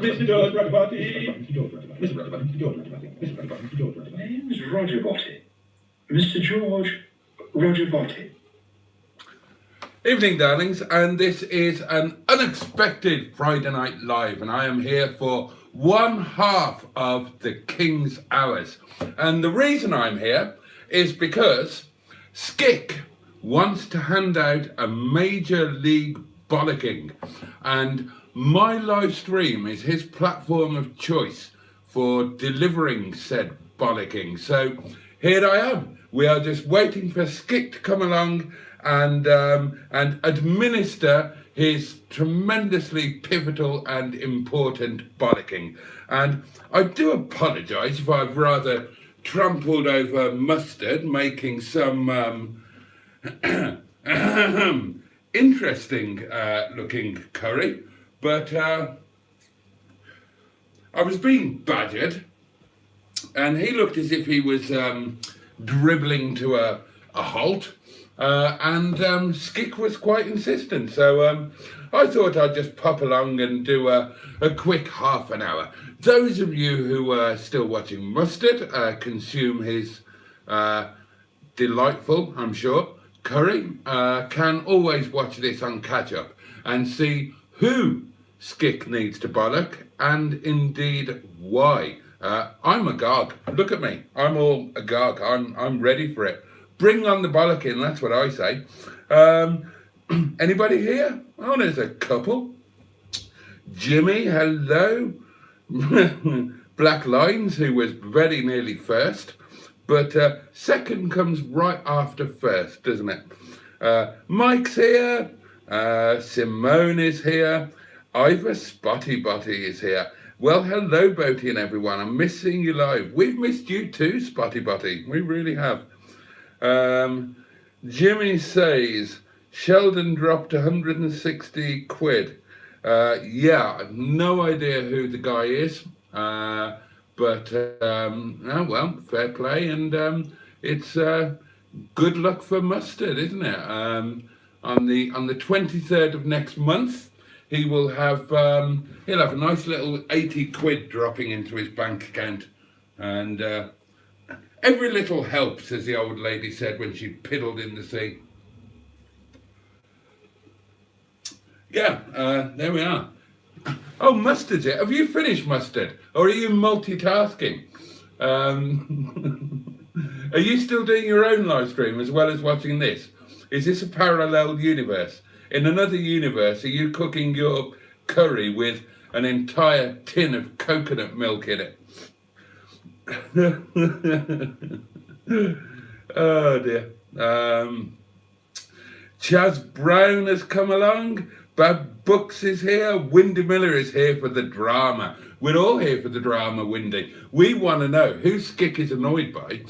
Name's Roger Boaty. Mr. George Roger Boaty. Evening, darlings, and this is an unexpected Friday Night Live, and I am here for one half of the King's Hours. And the reason I'm here is because Skick wants to hand out a Major League bollocking, and my live stream is his platform of choice for delivering said bollocking. So here I am. We are just waiting for Skick to come along and administer his tremendously pivotal and important bollocking. And I do apologise if I've rather trampled over mustard, making some interesting looking curry, but I was being badgered, and he looked as if he was dribbling to a halt. And Skick was quite insistent, so I thought I'd just pop along and do a quick half an hour. Those of you who are still watching Mustard consume his delightful, I'm sure, curry, can always watch this on catch up and see who Skick needs to bollock and indeed why. I'm agog. Look at me. I'm all agog. I'm ready for it. Bring on the bollocking, that's what I say. Anybody here? Oh, there's a couple. Jimmy, hello. Black Lines, who was very nearly first. But second comes right after first, doesn't it? Mike's here. Simone is here. Ivor Spotty Botty is here. Well, hello, Boaty and everyone. I'm missing you live. We've missed you too, Spotty Botty. We really have. Jimmy says Sheldon dropped 160 quid. Yeah, I've no idea who the guy is, but oh well, fair play, and it's good luck for Mustard, isn't it? On the 23rd of next month, he will have he'll have a nice little 80 quid dropping into his bank account, and every little helps, as the old lady said when she piddled in the sea. Yeah, there we are. Oh, Mustard's it. Have you finished, Mustard? Or are you multitasking? Are you still doing your own live stream as well as watching this? Is this a parallel universe? In another universe, are you cooking your curry with an entire tin of coconut milk in it? Oh dear. Chaz Brown has come along. Bad Books is here. Windy Miller is here for the drama. We're all here for the drama, Windy. We want to know who Skick is annoyed by,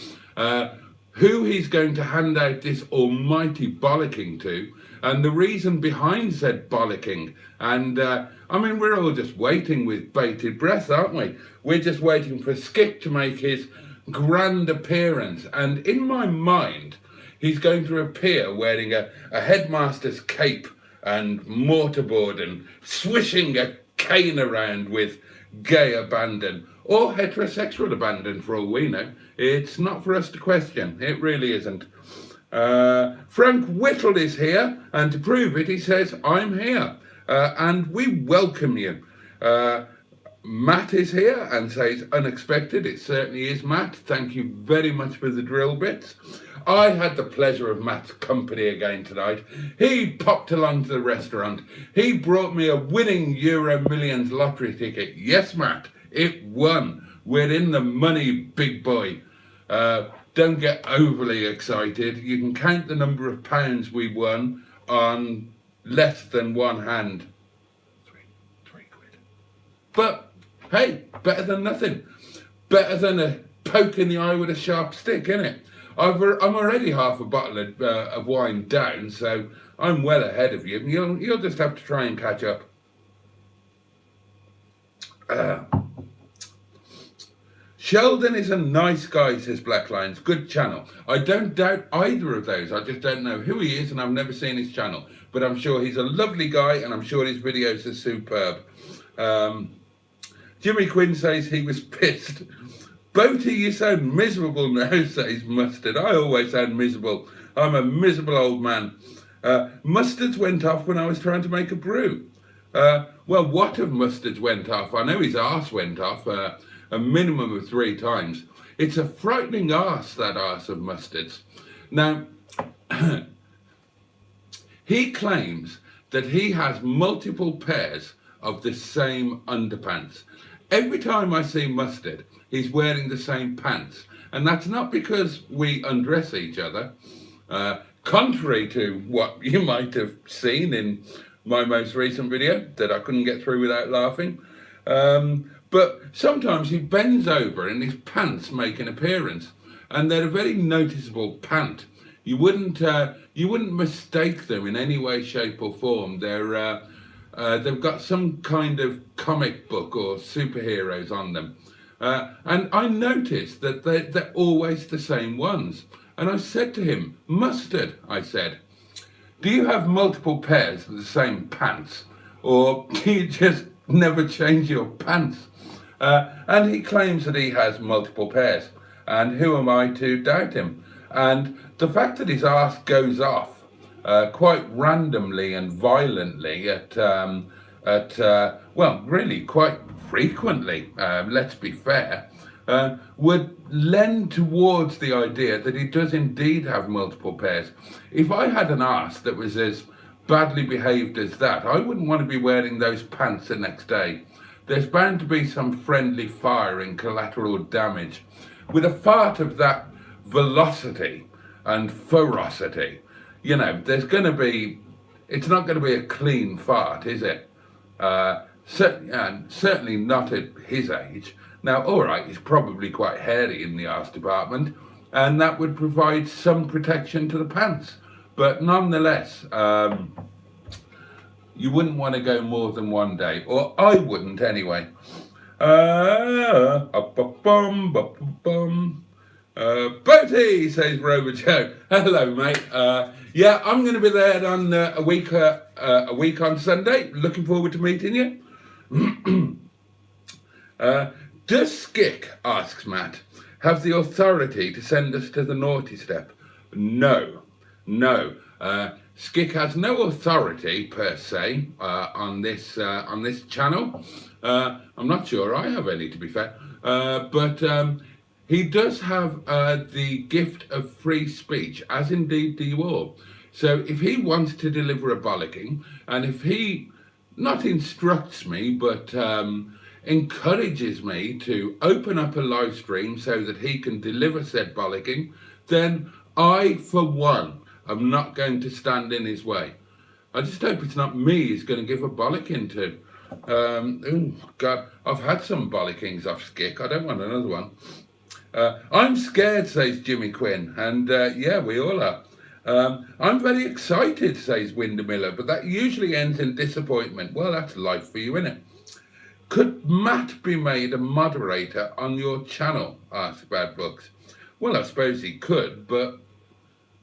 who he's going to hand out this almighty bollocking to, and the reason behind said bollocking. And I mean, we're all just waiting with bated breath, aren't we? We're just waiting for Skick to make his grand appearance. And in my mind, he's going to appear wearing a headmaster's cape and mortarboard and swishing a cane around with gay abandon or heterosexual abandon, for all we know. It's not for us to question. It really isn't. Frank Whittle is here, and to prove it, he says, I'm here. And we welcome you. Matt is here and says, unexpected. It certainly is, Matt. Thank you very much for the drill bits. I had the pleasure of Matt's company again tonight. He popped along to the restaurant. He brought me a winning Euro Millions lottery ticket. Yes, Matt, it won. We're in the money, big boy. Don't get overly excited. You can count the number of pounds we won on less than one hand. Three quid. But, hey, better than nothing. Better than a poke in the eye with a sharp stick, innit? I'm already half a bottle of wine down, so I'm well ahead of you. You'll just have to try and catch up. Sheldon is a nice guy, says Black Lions. Good channel. I don't doubt either of those. I just don't know who he is, and I've never seen his channel. But I'm sure he's a lovely guy, and I'm sure his videos are superb. Jimmy Quinn says he was pissed. Boaty, you sound miserable now, says Mustard. I always sound miserable. I'm a miserable old man. Mustards went off when I was trying to make a brew. Well, what of Mustards went off? I know his arse went off a minimum of 3 times. It's a frightening arse, that arse of Mustards. Now, he claims that he has multiple pairs of the same underpants. Every time I see Mustard, he's wearing the same pants. And that's not because we undress each other, contrary to what you might have seen in my most recent video that I couldn't get through without laughing. But sometimes he bends over and his pants make an appearance, and they're a very noticeable pant. You wouldn't mistake them in any way, shape or form. They've got some kind of comic book or superheroes on them. And I noticed that they're always the same ones. And I said to him, Mustard, I said, do you have multiple pairs of the same pants? Or do you just never change your pants? And he claims that he has multiple pairs. And who am I to doubt him? And the fact that his arse goes off quite randomly and violently well, really quite frequently, let's be fair, would lend towards the idea that he does indeed have multiple pairs. If I had an arse that was as badly behaved as that, I wouldn't want to be wearing those pants the next day. There's bound to be some friendly fire and collateral damage. With a fart of that velocity and ferocity, you know, there's going to be, it's not going to be a clean fart, is it? Certainly not at his age. Now, all right, he's probably quite hairy in the arse department, and that would provide some protection to the pants. But nonetheless, you wouldn't want to go more than 1 day, or I wouldn't anyway. Boaty, says Rover Joe. Hello, mate. Yeah, I'm going to be there on a week on Sunday. Looking forward to meeting you. Does Skick, asks Matt, have the authority to send us to the naughty step? No. Skick has no authority per se on this channel. I'm not sure I have any, to be fair, but he does have the gift of free speech, as indeed do you all. So if he wants to deliver a bollocking, and if he not instructs me, but encourages me to open up a live stream so that he can deliver said bollocking, then I, for one, am not going to stand in his way. I just hope it's not me he's going to give a bollocking to. Oh, God, I've had some bollockings off Skick. I don't want another one. I'm scared, says Jimmy Quinn, and yeah, we all are. I'm very excited, says Windermiller, but that usually ends in disappointment. Well, that's life for you, isn't it? Could Matt be made a moderator on your channel, asks Bad Books. Well, I suppose he could, but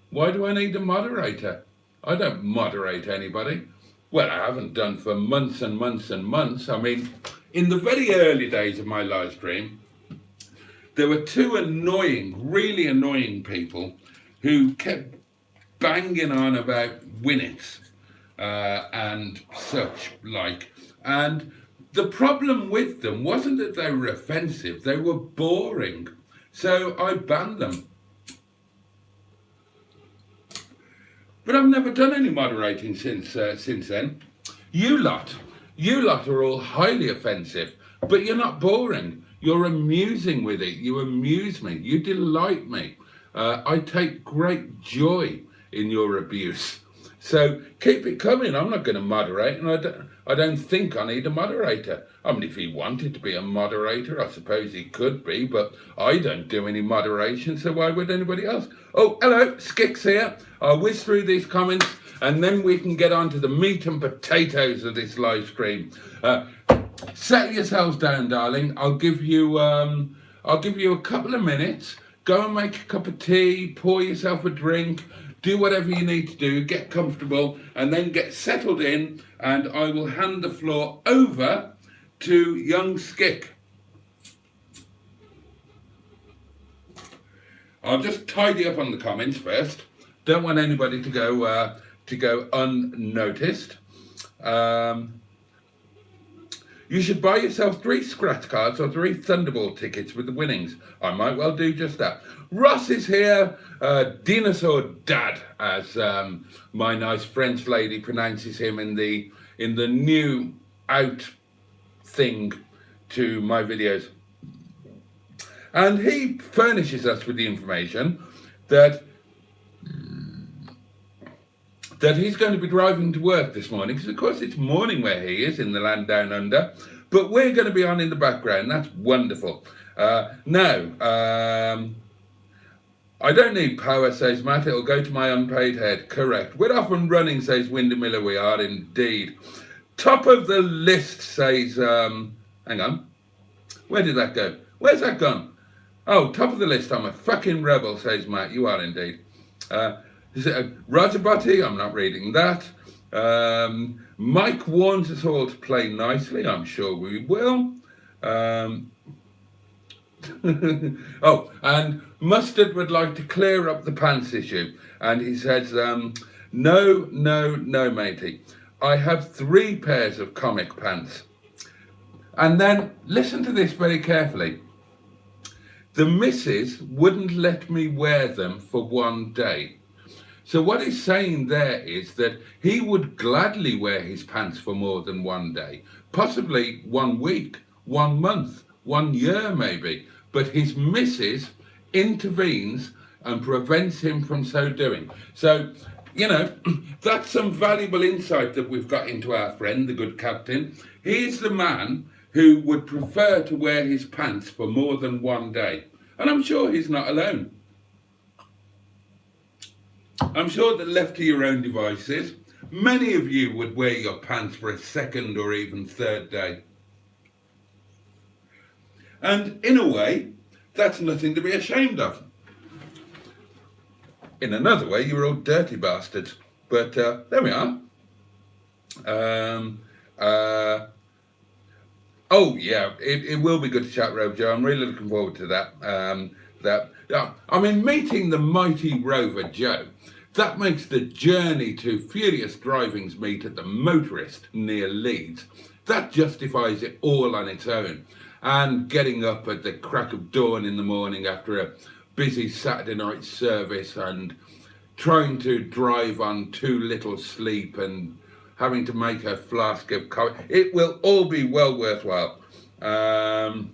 why do I need a moderator? I don't moderate anybody. Well, I haven't done for months and months and months. I mean, in the very early days of my live stream, there were 2 annoying, really annoying people who kept banging on about Winnets and such like. And the problem with them wasn't that they were offensive, they were boring. So I banned them. But I've never done any moderating since then. You lot are all highly offensive, but you're not boring. You're amusing with it. You amuse me. You delight me. I take great joy in your abuse. So keep it coming. I'm not going to moderate, and I don't think I need a moderator. I mean, if he wanted to be a moderator, I suppose he could be, but I don't do any moderation, so why would anybody else? Oh, hello, Skick's here. I'll whiz through these comments, and then we can get on to the meat and potatoes of this live stream. Settle yourselves down, darling. I'll give you a couple of minutes. Go and make a cup of tea, pour yourself a drink, do whatever you need to do, get comfortable, and then get settled in, and I will hand the floor over to young Skick. I'll just tidy up on the comments first. Don't want anybody to go unnoticed. You should buy yourself 3 scratch cards or 3 Thunderbolt tickets with the winnings. I might well do just that. Ross is here, Dinosaur Dad, as my nice French lady pronounces him in the new out thing to my videos. And he furnishes us with the information that he's going to be driving to work this morning, because of course it's morning where he is in the land down under, but we're going to be on in the background. That's wonderful. Now, I don't need power, says Matt. It'll go to my unpaid head. Correct. We're off and running, says Windermiller. We are indeed. Top of the list, says, hang on. Where did that go? Where's that gone? Oh, top of the list. I'm a fucking rebel, says Matt. You are indeed. Is it Roger Boaty? I'm not reading that. Mike warns us all to play nicely. I'm sure we will. Oh, and Mustard would like to clear up the pants issue. And he says, no, matey. I have 3 pairs of comic pants. And then listen to this very carefully. The missus wouldn't let me wear them for 1 day. So what he's saying there is that he would gladly wear his pants for more than 1 day, possibly 1 week, 1 month, 1 year maybe, but his missus intervenes and prevents him from so doing. So, you know, that's some valuable insight that we've got into our friend, the good captain. He's the man who would prefer to wear his pants for more than 1 day. And I'm sure he's not alone. I'm sure that left to your own devices, many of you would wear your pants for a 2nd or even 3rd day. And in a way, that's nothing to be ashamed of. In another way, you're all dirty bastards. But there we are. Oh yeah, it will be good to chat, Rover Joe. I'm really looking forward to that. I mean, meeting the mighty Rover Joe, that makes the journey to Furious Driving's meet at the Motorist near Leeds. That justifies it all on its own. And getting up at the crack of dawn in the morning after a busy Saturday night service and trying to drive on too little sleep and having to make a flask of coffee. It will all be well worthwhile. I'm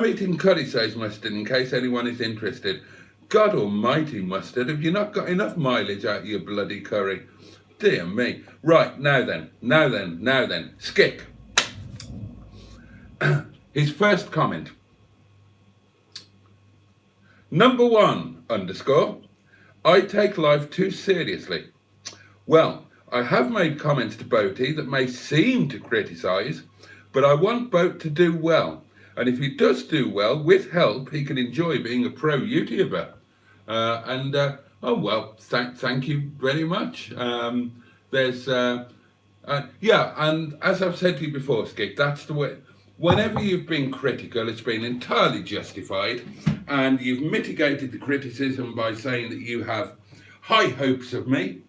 eating curry, says Mustard, in case anyone is interested. God almighty, Mustard, have you not got enough mileage out of your bloody curry? Dear me. Right, now then. Skick. His first comment. Number 1, _ I take life too seriously. Well, I have made comments to Boaty that may seem to criticise, but I want Boat to do well. And if he does do well, with help, he can enjoy being a pro YouTuber. Oh well, thank you very much. Yeah, and as I've said to you before, Skick, that's the way. Whenever you've been critical, it's been entirely justified, and you've mitigated the criticism by saying that you have high hopes of me.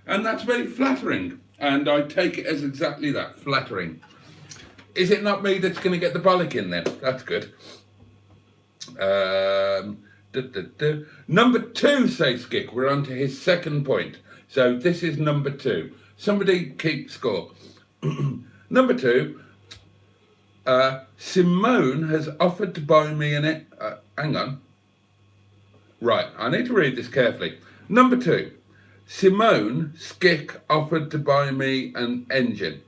And that's very flattering, and I take it as exactly that, flattering. Is it not me that's going to get the bollock in then? That's good. Number 2, says Skick. We're on to his second point. So this is number 2. Somebody keep score. Number 2, Simone has offered to buy me an... hang on. Right, I need to read this carefully. Number 2, Simone, Skick, offered to buy me an engine.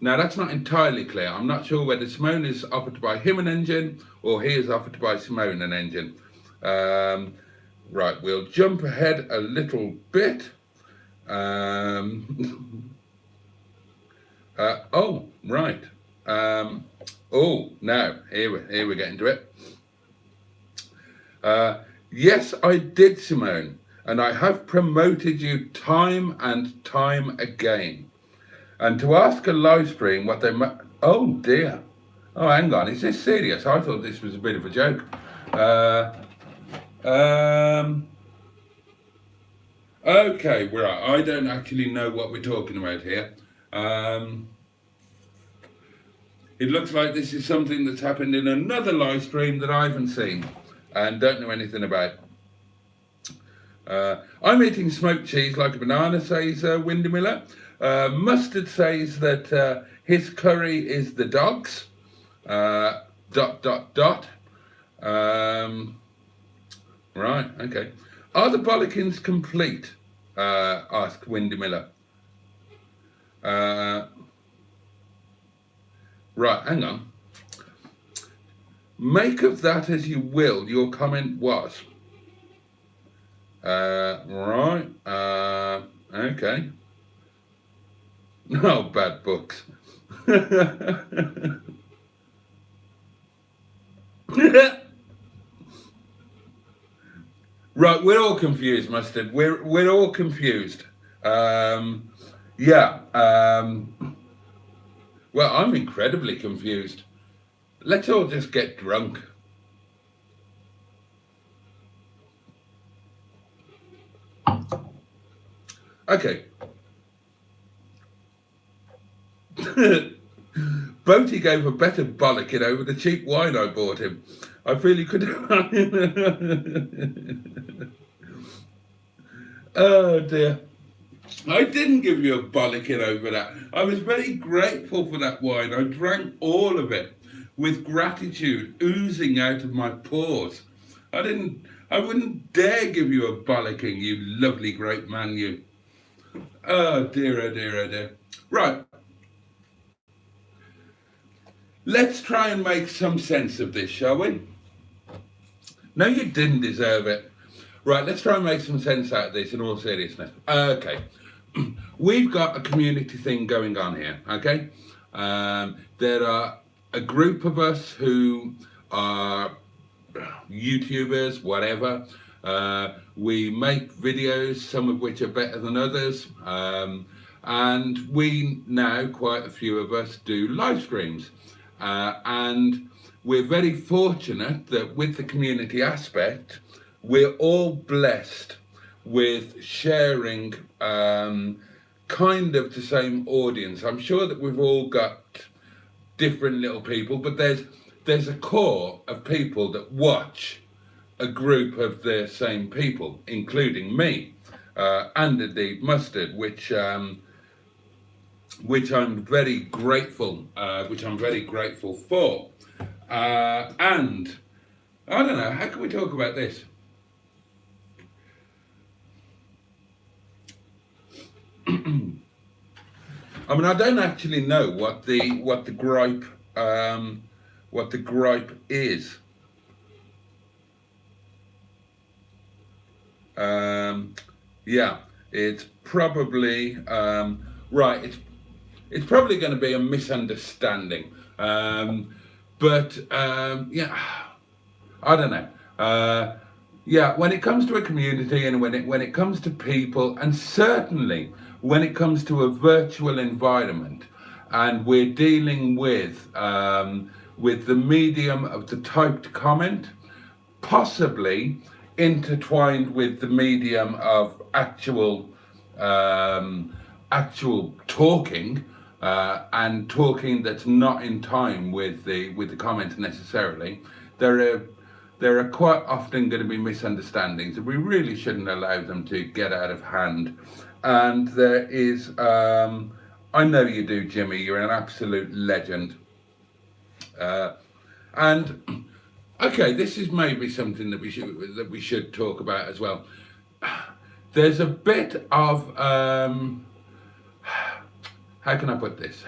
Now, that's not entirely clear. I'm not sure whether Simone has offered to buy him an engine or he has offered to buy Simone an engine. Right, we'll jump ahead a little bit. Oh, right. Oh, now, here we're getting to it. Yes, I did, Simone, and I have promoted you time and time again. And to ask a live stream what they oh dear. Oh, hang on, is this serious? I thought this was a bit of a joke. Okay, right, I don't actually know what we're talking about here. It looks like this is something that's happened in another live stream that I haven't seen and don't know anything about. I'm eating smoked cheese like a banana, says Windy Miller. Mustard says that his curry is the dog's. ... Right, okay. Are the bollockins complete? Asked Windy Miller. Right, hang on. Make of that as you will, your comment was. Right, okay. No, bad books. Right, we're all confused, Mustard. We're all confused. Yeah. Well, I'm incredibly confused. Let's all just get drunk. Okay. Boaty gave a better bollocking over the cheap wine I bought him. I feel he could. Oh dear. I didn't give you a bollocking over that. I was very grateful for that wine. I drank all of it with gratitude oozing out of my pores. I wouldn't dare give you a bollocking, you lovely great man, you. Oh dear, oh dear, oh dear. Right. Let's try and make some sense of this, shall we? No, you didn't deserve it. Right, let's try and make some sense out of this in all seriousness. Okay, we've got a community thing going on here, okay? There are a group of us who are YouTubers, whatever. We make videos, some of which are better than others. And we now, quite a few of us, do live streams. And we're very fortunate that with the community aspect, we're all blessed with sharing kind of the same audience. I'm sure that we've all got different little people, but there's a core of people that watch a group of the same people, including me, and indeed Mustard, which I'm very grateful, for. And I don't know, how can we talk about this? I mean, I don't actually know what the gripe is. Yeah, it's probably right. It's probably going to be a misunderstanding. But yeah, I don't know. Yeah, when it comes to a community and when it comes to people, and certainly when it comes to a virtual environment, and we're dealing with the medium of the typed comment, possibly intertwined with the medium of actual talking, and talking that's not in time with the comments necessarily, there are quite often going to be misunderstandings, and we really shouldn't allow them to get out of hand. And there is, I know you do, Jimmy. You're an absolute legend. And okay, this is maybe something that we should talk about as well. There's a bit of how can I put this?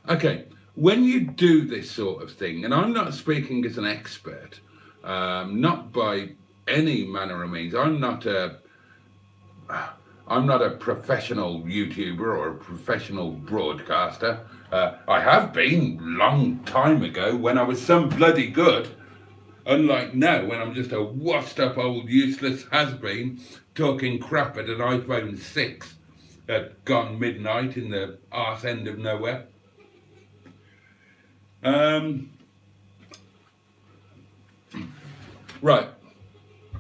Okay, when you do this sort of thing, and I'm not speaking as an expert, not by any manner of means. I'm not a professional YouTuber or a professional broadcaster. I have been long time ago when I was some bloody good. Unlike now, when I'm just a washed up old useless has-been talking crap at an iPhone 6 at gone midnight in the arse end of nowhere. Right.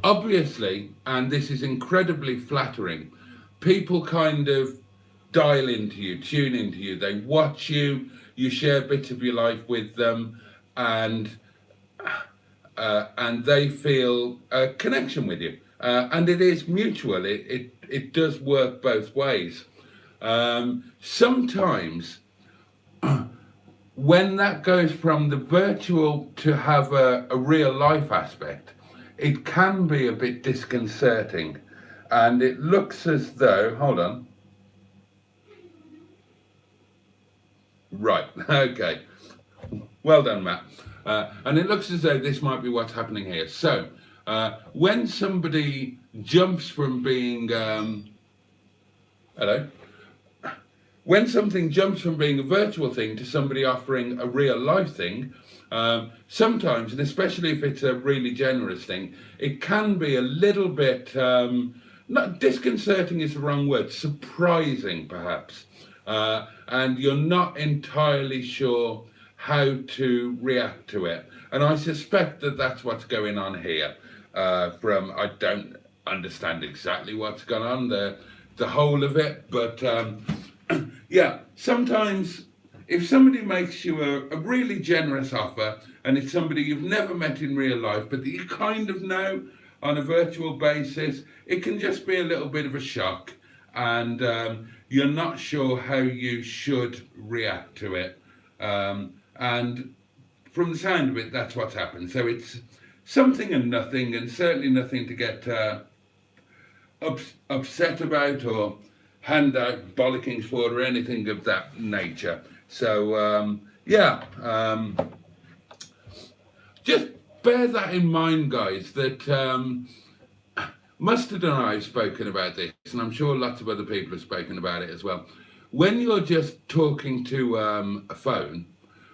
Obviously, and this is incredibly flattering, people kind of dial into you, tune into you. They watch you, you share bits of your life with them, and they feel a connection with you. And it is mutual. It does work both ways. Sometimes when that goes from the virtual to have a real life aspect, it can be a bit disconcerting, and it looks as though, hold on. Right, okay. Well done, Matt. And it looks as though this might be what's happening here. So, when somebody jumps from being, hello? When something jumps from being a virtual thing to somebody offering a real life thing, sometimes, and especially if it's a really generous thing, it can be a little bit, not disconcerting is the wrong word, surprising perhaps. And you're not entirely sure how to react to it. And I suspect that that's what's going on here. I don't understand exactly what's gone on, the whole of it, but yeah, sometimes if somebody makes you a really generous offer, and it's somebody you've never met in real life, but that you kind of know on a virtual basis, it can just be a little bit of a shock, and you're not sure how you should react to it. And from the sound of it, that's what's happened. So it's something and nothing, and certainly nothing to get upset about or hand out bollockings for or anything of that nature. So yeah, just bear that in mind, guys, that Mustard and I have spoken about this, and I'm sure lots of other people have spoken about it as well. When you're just talking to a phone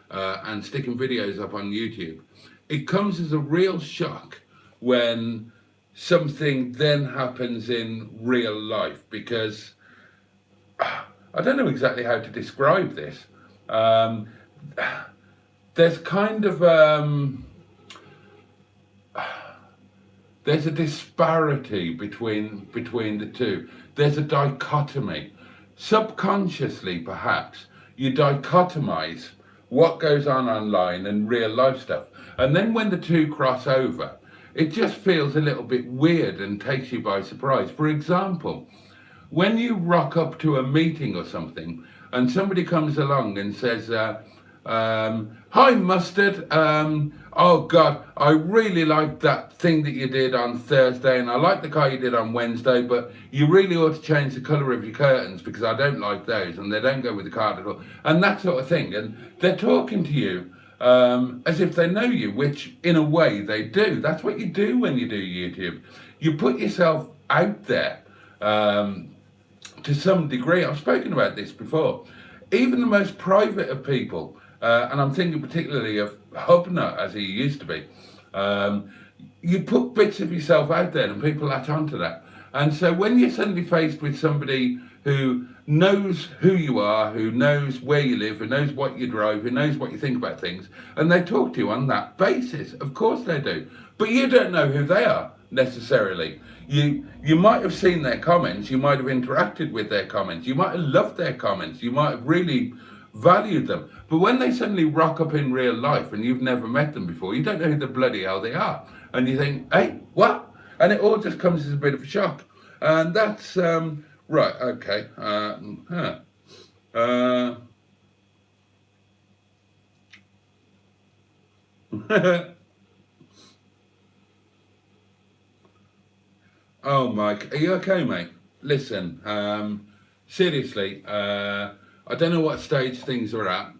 and sticking videos up on YouTube, it comes as a real shock when something then happens in real life, because I don't know exactly how to describe this. There's kind of there's a disparity between the two. There's a dichotomy. Subconsciously, perhaps, you dichotomize what goes on online and real life stuff. And then when the two cross over, it just feels a little bit weird and takes you by surprise. For example, when you rock up to a meeting or something and somebody comes along and says, hi Mustard, oh God, I really liked that thing that you did on Thursday, and I like the car you did on Wednesday, but you really ought to change the colour of your curtains because I don't like those and they don't go with the car at all, and that sort of thing. And they're talking to you as if they know you, which in a way they do. That's what you do when you do YouTube. You put yourself out there to some degree. I've spoken about this before. Even the most private of people, and I'm thinking particularly of Hubner as he used to be, you put bits of yourself out there and people latch onto that. And so when you're suddenly faced with somebody who knows who you are, who knows where you live, who knows what you drive, who knows what you think about things, and they talk to you on that basis, of course they do. But you don't know who they are necessarily. You might have seen their comments, you might have interacted with their comments, you might have loved their comments, you might have really valued them. But when they suddenly rock up in real life and you've never met them before, you don't know who the bloody hell they are. And you think, hey, what? And it all just comes as a bit of a shock. And that's, right, okay. Oh, Mike, are you okay, mate? Listen, seriously, I don't know what stage things are at.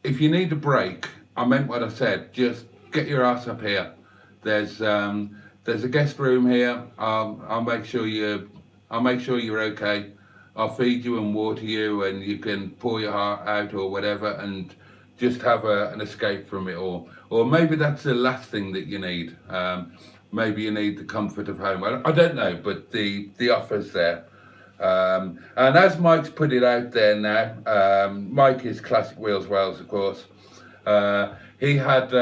If you need a break, I meant what I said. Just get your ass up here. There's a guest room here. I'll make sure you're okay. I'll feed you and water you, and you can pour your heart out or whatever, and just have an escape from it all. Or maybe that's the last thing that you need. Maybe you need the comfort of home. I don't know, but the offer's there. And as Mike's put it out there now, Mike is Classic Wheels Wales, of course. He had,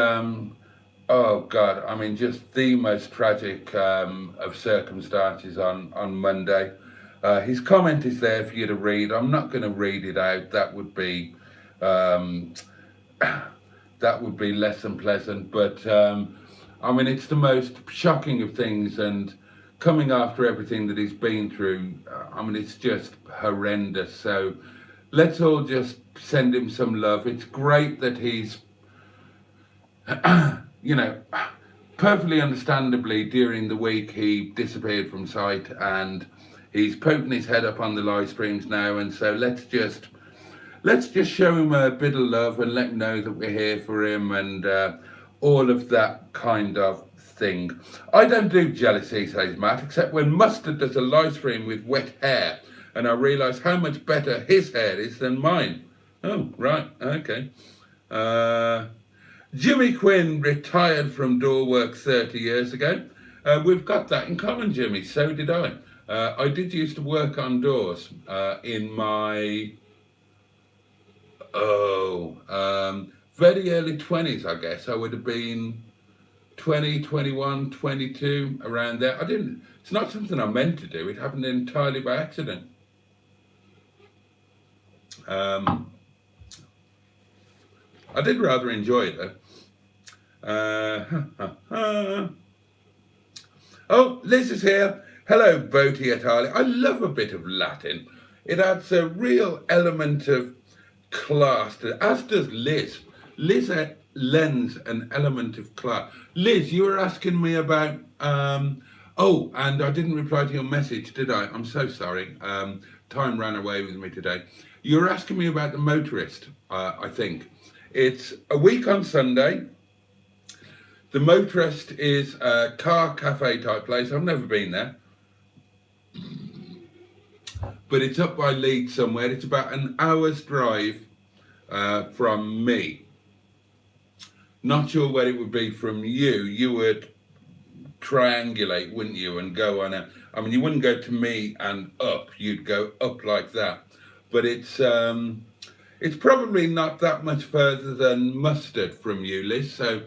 oh God, I mean, just the most tragic of circumstances on Monday. His comment is there for you to read. I'm not going to read it out. That would be less than pleasant. But I mean, it's the most shocking of things, and coming after everything that he's been through, I mean, it's just horrendous. So let's all just send him some love. It's great that he's, you know, perfectly understandably during the week he disappeared from sight, and he's poking his head up on the live streams now. And so let's just show him a bit of love and let him know that we're here for him, and all of that kind of thing. I don't do jealousy, says Matt, except when Mustard does a live stream with wet hair, and I realise how much better his hair is than mine. Oh, right, okay. Jimmy Quinn retired from door work 30 years ago. We've got that in common, Jimmy. So did I. I did used to work on doors in my very early 20s, I guess. I would have been 20, 21, 22, around there. It's not something I meant to do. It happened entirely by accident. I did rather enjoy it though. Oh, Liz is here. Hello, Boaty et al. I love a bit of Latin. It adds a real element of class to it, as does Liz. Liz lends an element of class. Liz, you were asking me about, oh, and I didn't reply to your message, did I? I'm so sorry. Time ran away with me today. You were asking me about the Motorist, I think. It's a week on Sunday. The Motorist is a car cafe type place. I've never been there, but it's up by Leeds somewhere. It's about an hour's drive from me. Not sure where it would be from you. You would triangulate, wouldn't you, and go on a, I mean, you wouldn't go to me and up, you'd go up like that. But it's probably not that much further than Mustard from you, Liz, so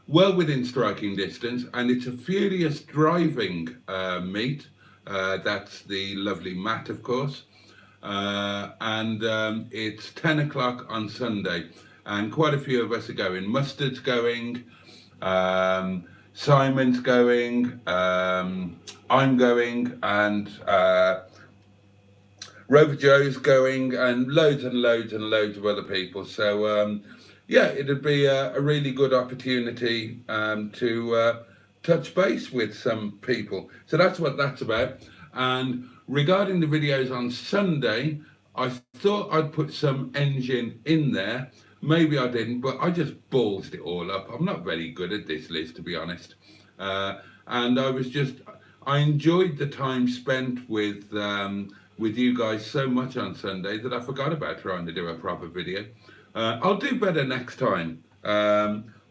well within striking distance. And it's a furious driving meet. That's the lovely Matt, of course. And it's 10 o'clock on Sunday. And quite a few of us are going. Mustard's going, Simon's going, I'm going, and Rover Joe's going, and loads and loads and loads of other people. So yeah, it'd be a really good opportunity to touch base with some people. So that's what that's about. And regarding the videos on Sunday, I thought I'd put some engine in there. Maybe I didn't, but I just ballsed it all up. I'm not very good at this, Liz, to be honest. And I enjoyed the time spent with you guys so much on Sunday that I forgot about trying to do a proper video. I'll do better next time,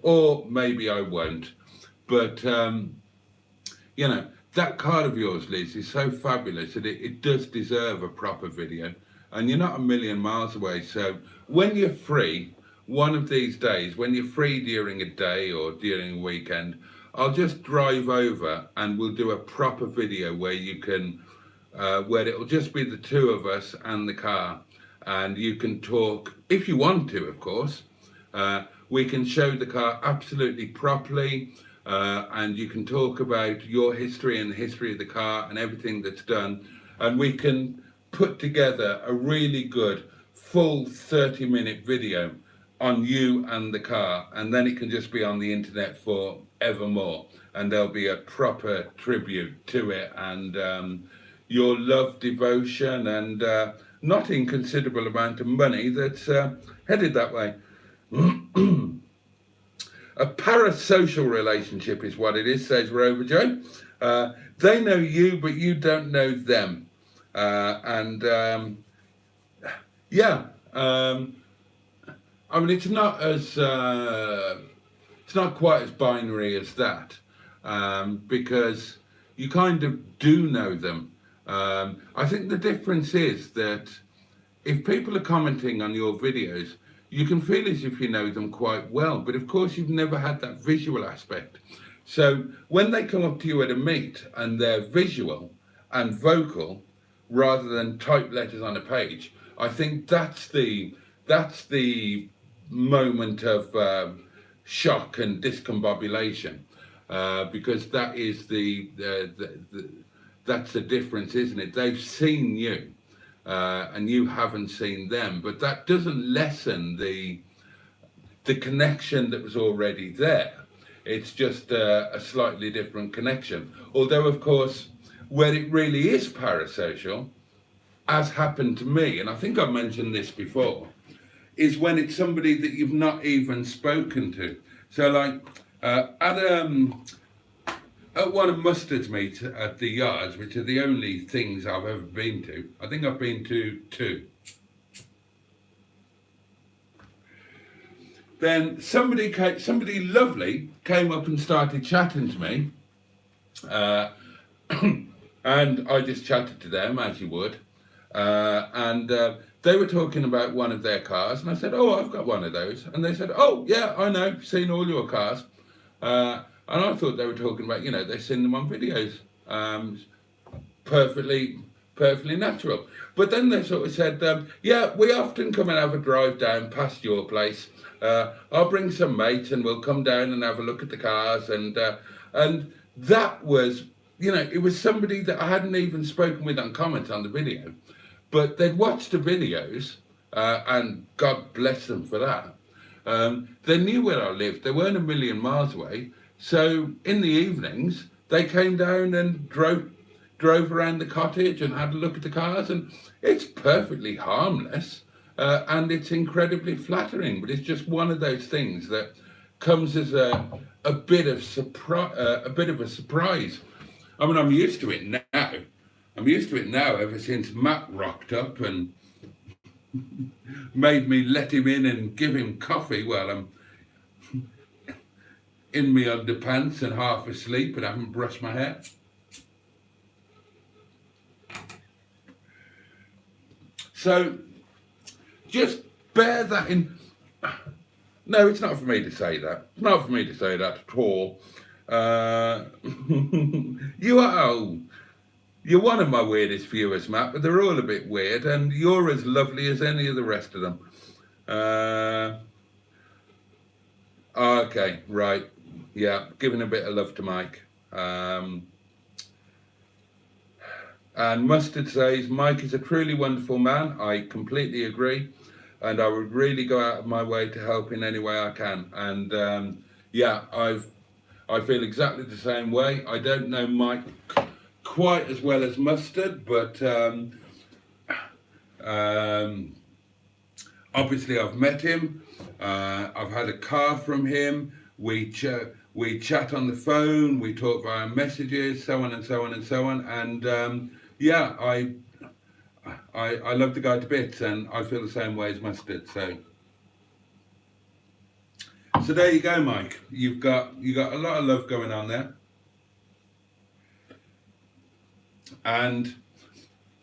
or maybe I won't. But, you know, that car of yours, Liz, is so fabulous that it does deserve a proper video. And you're not a million miles away. So when you're free, one of these days, when you're free during a day or during a weekend, I'll just drive over and we'll do a proper video where you can, where it'll just be the two of us and the car. And you can talk, if you want to, of course. We can show the car absolutely properly. And you can talk about your history and the history of the car and everything that's done. And we can put together a really good full 30-minute video on you and the car, and then it can just be on the internet for evermore, and there'll be a proper tribute to it, and your love, devotion, and not inconsiderable amount of money that's headed that way. A parasocial relationship is what it is, says Rover Joe. They know you, but you don't know them. Yeah, I mean, it's not quite as binary as that, because you kind of do know them. I think the difference is that if people are commenting on your videos, you can feel as if you know them quite well, but of course you've never had that visual aspect. So when they come up to you at a meet and they're visual and vocal rather than type letters on a page, I think that's the moment of shock and discombobulation, because that is that's the difference, isn't it? They've seen you, and you haven't seen them, but that doesn't lessen the connection that was already there. It's just a slightly different connection. Although, of course, where it really is parasocial, as happened to me, and I think I've mentioned this before, is when it's somebody that you've not even spoken to. So, like at one of Mustard's meets at the yards, which are the only things I've ever been to. I think I've been to 2. Then somebody lovely came up and started chatting to me, and I just chatted to them as you would, and they were talking about one of their cars, and I said, "Oh, I've got one of those," and they said, "Oh, yeah, I know, seen all your cars," and I thought they were talking about, you know, they've seen them on videos, perfectly natural. But then they sort of said, "Yeah, we often come and have a drive down past your place. I'll bring some mates and we'll come down and have a look at the cars," and that was, you know, it was somebody that I hadn't even spoken with on comments on the video, but they'd watched the videos, and God bless them for that. They knew where I lived. They weren't a million miles away. So in the evenings, they came down and drove around the cottage and had a look at the cars, and it's perfectly harmless, and it's incredibly flattering. But it's just one of those things that comes as a bit of a surprise. I mean, I'm used to it now. I'm used to it now ever since Matt rocked up and made me let him in and give him coffee while I'm in my underpants and half asleep and haven't brushed my hair. So just bear that in. No, it's not for me to say that. It's not for me to say that at all. You're one of my weirdest viewers, Matt, but they're all a bit weird, and you're as lovely as any of the rest of them. Okay, right. Yeah, giving a bit of love to Mike. And Mustard says, "Mike is a truly wonderful man." I completely agree. And I would really go out of my way to help in any way I can. And yeah, I feel exactly the same way. I don't know Mike quite as well as Mustard, but obviously I've met him. I've had a car from him. We chat on the phone. We talk via messages, so on and so on and so on. And yeah, I love the guy to bits, and I feel the same way as Mustard. So there you go, Mike. You got a lot of love going on there. And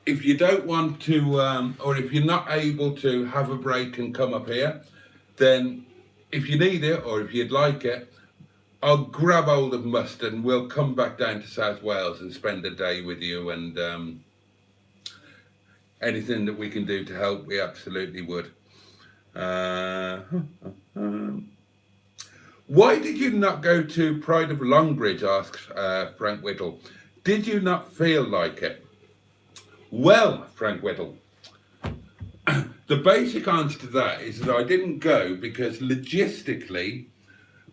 if you don't want to, or if you're not able to have a break and come up here, then if you need it or if you'd like it, I'll grab hold of Mustard and we'll come back down to South Wales and spend a day with you, and anything that we can do to help, we absolutely would. Why did you not go to Pride of Longbridge, asks Frank Whittle. Did you not feel like it? Well, Frank Whittle, the basic answer to that is that I didn't go because logistically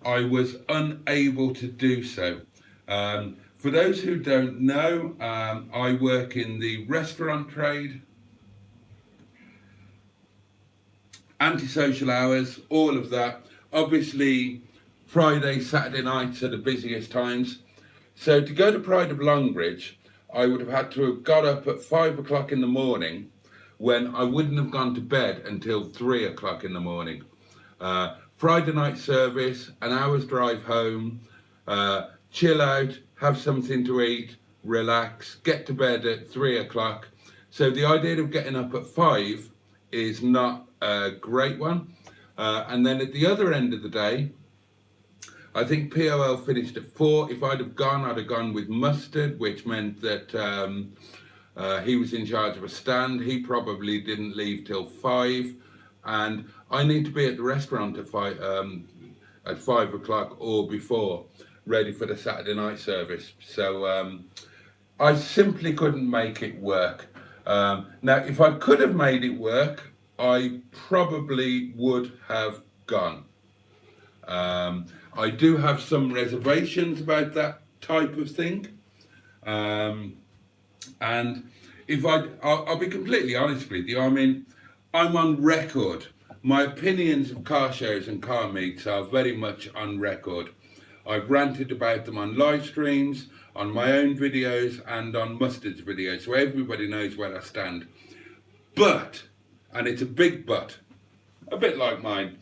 I was unable to do so. For those who don't know, I work in the restaurant trade, antisocial hours, all of that. Obviously, Friday, Saturday nights are the busiest times. So to go to Pride of Longbridge, I would have had to have got up at 5 o'clock in the morning when I wouldn't have gone to bed until 3 o'clock in the morning. Friday night service, an hour's drive home, chill out, have something to eat, relax, get to bed at 3 o'clock. So the idea of getting up at 5 is not a great one. And then at the other end of the day, I think POL finished at 4. If I'd have gone, I'd have gone with Mustard, which meant that he was in charge of a stand. He probably didn't leave till 5. And I need to be at the restaurant at 5 o'clock or before, ready for the Saturday night service. So I simply couldn't make it work. Now, if I could have made it work, I probably would have gone. I do have some reservations about that type of thing. And if I'll be completely honest with you, I mean, I'm on record. My opinions of car shows and car meets are very much on record. I've ranted about them on live streams, on my own videos, and on Mustard's videos, so everybody knows where I stand. But, and it's a big but, a bit like mine,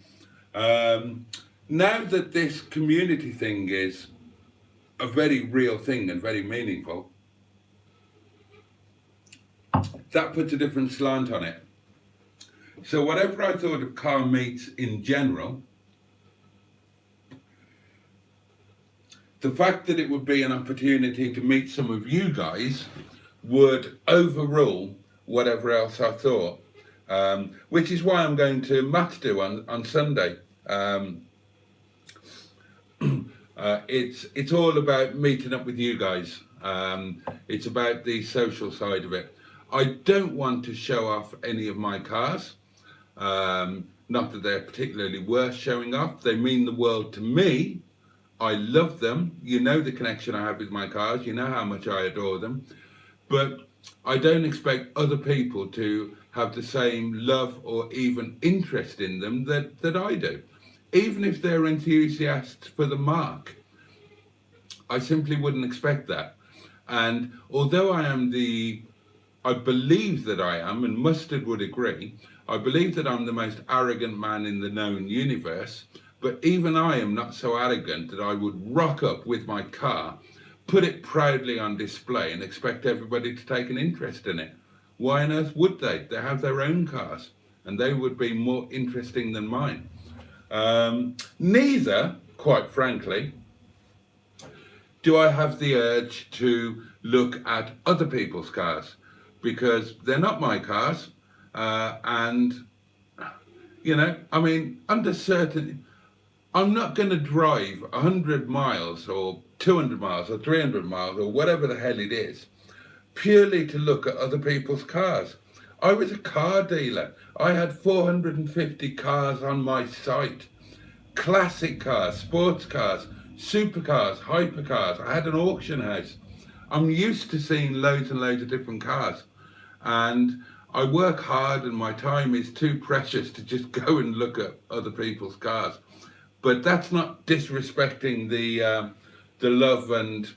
now that this community thing is a very real thing and very meaningful, that puts a different slant on it. So whatever I thought of car meets in general, the fact that it would be an opportunity to meet some of you guys would overrule whatever else I thought, which is why I'm going to Matadu on Sunday. It's all about meeting up with you guys. It's about the social side of it. I don't want to show off any of my cars. Not that they're particularly worth showing off. They mean the world to me. I love them. You know the connection I have with my cars. You know how much I adore them. But I don't expect other people to have the same love or even interest in them that I do. Even if they're enthusiasts for the mark, I simply wouldn't expect that. And although I believe that I am, and Mustard would agree, I believe that I'm the most arrogant man in the known universe, but even I am not so arrogant that I would rock up with my car, put it proudly on display and expect everybody to take an interest in it. Why on earth would they? They have their own cars and they would be more interesting than mine. Neither, quite frankly, do I have the urge to look at other people's cars, because they're not my cars. And, you know, I mean, under certain, I'm not going to drive 100 miles or 200 miles or 300 miles or whatever the hell it is, purely to look at other people's cars. I was a car dealer. I had 450 cars on my site. Classic cars, sports cars, supercars, hypercars. I had an auction house. I'm used to seeing loads and loads of different cars. And I work hard and my time is too precious to just go and look at other people's cars. But that's not disrespecting the love and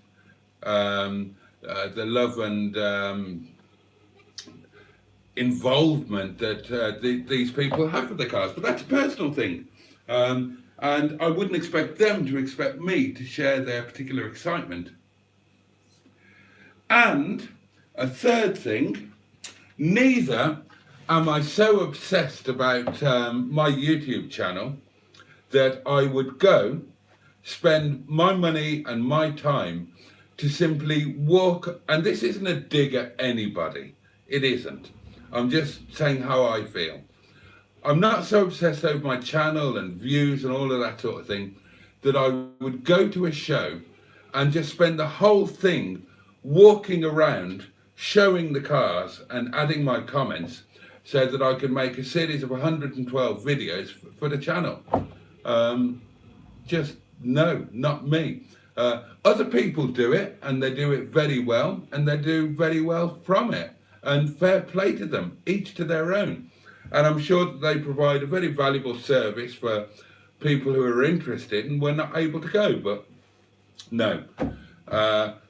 involvement that these people have with their cars. But that's a personal thing. And I wouldn't expect them to expect me to share their particular excitement. And a third thing, neither am I so obsessed about my YouTube channel that I would go spend my money and my time to simply walk, and this isn't a dig at anybody, it isn't. I'm just saying how I feel. I'm not so obsessed over my channel and views and all of that sort of thing that I would go to a show and just spend the whole thing walking around, showing the cars and adding my comments so that I could make a series of 112 videos for the channel. Just no, not me. Other people do it and they do it very well and they do very well from it, and fair play to them, each to their own. And I'm sure that they provide a very valuable service for people who are interested and were not able to go, but no,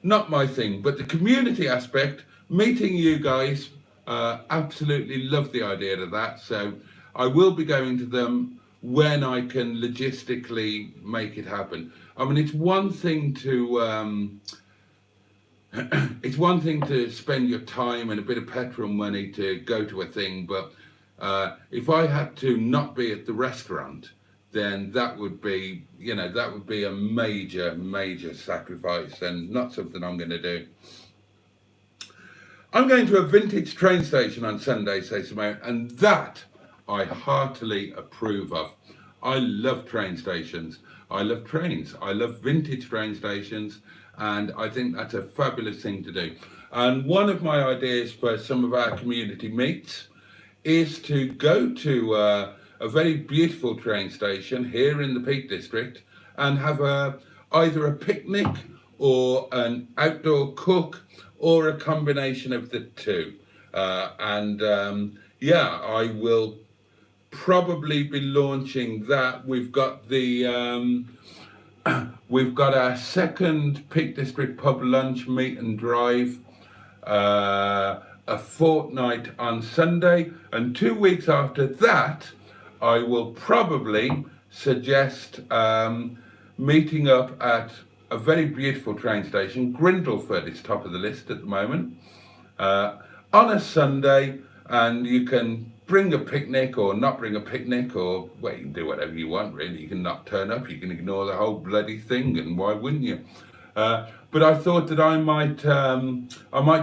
not my thing. But the community aspect, meeting you guys, absolutely love the idea of that. So I will be going to them when I can logistically make it happen. I mean, it's one thing to it's one thing to spend your time and a bit of petrol money to go to a thing, but if I had to not be at the restaurant, then that would be, you know, that would be a major sacrifice, and not something I'm going to do. I'm going to a vintage train station on Sunday, says Simone, and that I heartily approve of. I love train stations. I love trains. I love vintage train stations, and I think that's a fabulous thing to do. And one of my ideas for some of our community meets is to go to a very beautiful train station here in the Peak District and have either a picnic or an outdoor cook or a combination of the two. Yeah, I will probably be launching that. We've got our second Peak District pub lunch meet and drive a fortnight on Sunday, and 2 weeks after that I will probably suggest meeting up at a very beautiful train station. Grindleford is top of the list at the moment, on a Sunday, and you can bring a picnic or not bring a picnic, or well, you can do whatever you want really. You can not turn up, you can ignore the whole bloody thing, and why wouldn't you? But I thought that I might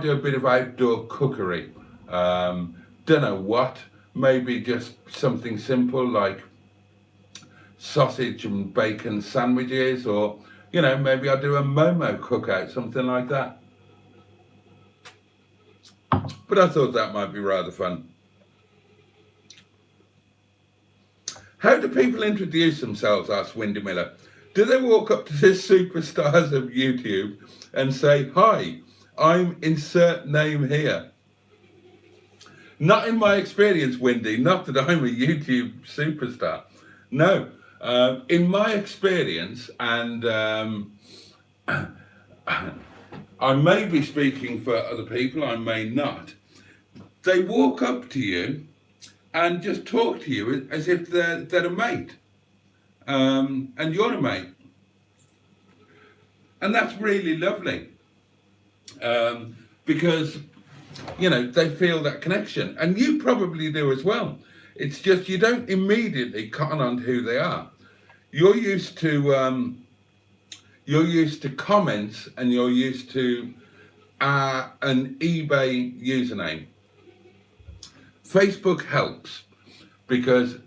do a bit of outdoor cookery. Don't know what, maybe just something simple like sausage and bacon sandwiches, or, you know, maybe I'll do a Momo cookout, something like that. But I thought that might be rather fun. How do people introduce themselves, asked Windy Miller. Do they walk up to the superstars of YouTube and say, hi, I'm insert name here? Not in my experience, Windy, not that I'm a YouTube superstar. No, in my experience, and I may be speaking for other people, I may not, they walk up to you and just talk to you as if they're a mate. And you're a mate, and that's really lovely, because, you know, they feel that connection, and you probably do as well. It's just you don't immediately cotton on to who they are. You're used to comments, and you're used to an eBay username. Facebook helps, because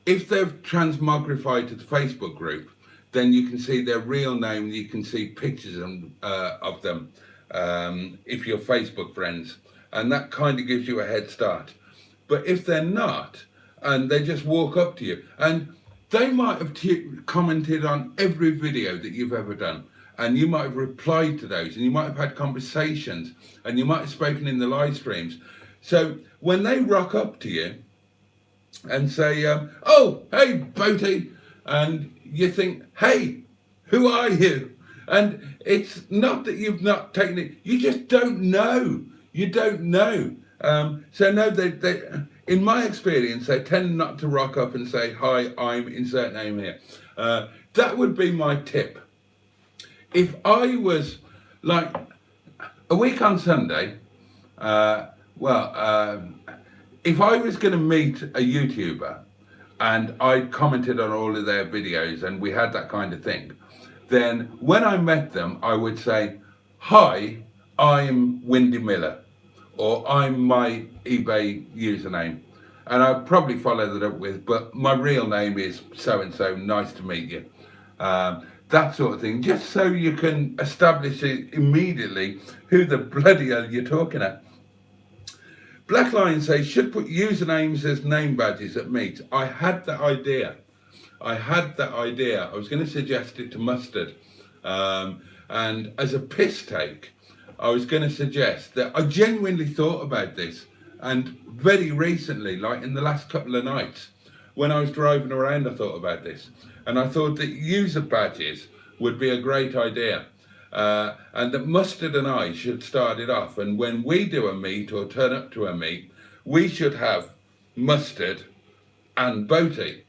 if they've transmogrified to the Facebook group, then you can see their real name, you can see pictures of them if you're Facebook friends, and that kind of gives you a head start. But if they're not, and they just walk up to you, and they might have commented on every video that you've ever done, and you might have replied to those, and you might have had conversations, and you might have spoken in the live streams. So when they rock up to you and say, oh, hey, Boaty, and you think, hey, who are you? And it's not that you've not taken it, you just don't know. You don't know. So no, they, in my experience, they tend not to rock up and say, hi, I'm insert name here. That would be my tip. If I was like a week on Sunday, if I was going to meet a YouTuber and I commented on all of their videos and we had that kind of thing, then when I met them, I would say, hi, I'm Windy Miller, or I'm my eBay username. And I'd probably follow that up with, but my real name is so-and-so, nice to meet you. That sort of thing, just so you can establish it immediately who the bloody hell you're talking at. Black Lion says, should put usernames as name badges at meets. I had that idea. I was going to suggest it to Mustard. And as a piss take, I was going to suggest that I genuinely thought about this. And very recently, like in the last couple of nights, when I was driving around, I thought about this. And I thought that user badges would be a great idea. And that Mustard and I should start it off. And when we do a meet or turn up to a meet, we should have Mustard and Boaty,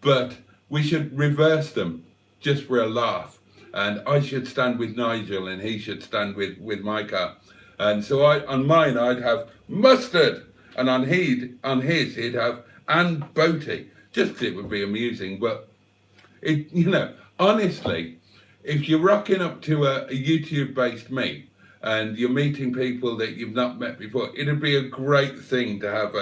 but we should reverse them just for a laugh. And I should stand with Nigel and he should stand with my car. And so on mine I'd have Mustard, and on his he'd have and Boaty. Just it would be amusing, but honestly, if you're rocking up to a YouTube-based meet and you're meeting people that you've not met before, it'd be a great thing to have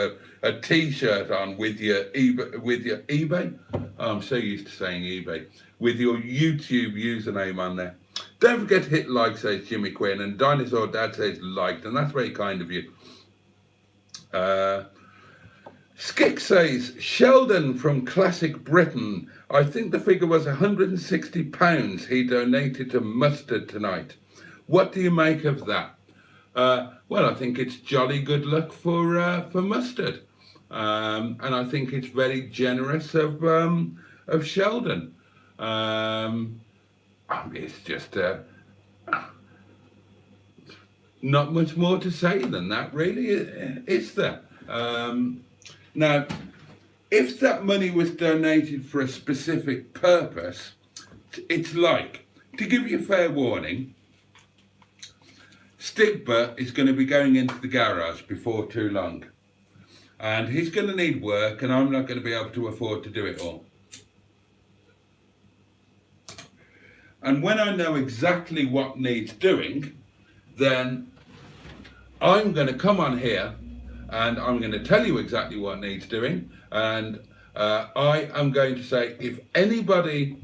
a T-shirt on with your eBay. Oh, I'm so used to saying eBay. With your YouTube username on there. Don't forget to hit like, says Jimmy Quinn, and Dinosaur Dad says liked, and that's very kind of you. Skick says, Sheldon from Classic Britain. I think the figure was £160 he donated to Mustard tonight. What do you make of that? Well, I think it's jolly good luck for Mustard. And I think it's very generous of Sheldon. It's just not much more to say than that, really, is there? Now, if that money was donated for a specific purpose, it's like, to give you fair warning, Stigbürt is going to be going into the garage before too long. And he's going to need work, and I'm not going to be able to afford to do it all. And when I know exactly what needs doing, then I'm going to come on here and I'm going to tell you exactly what needs doing. And I am going to say, if anybody,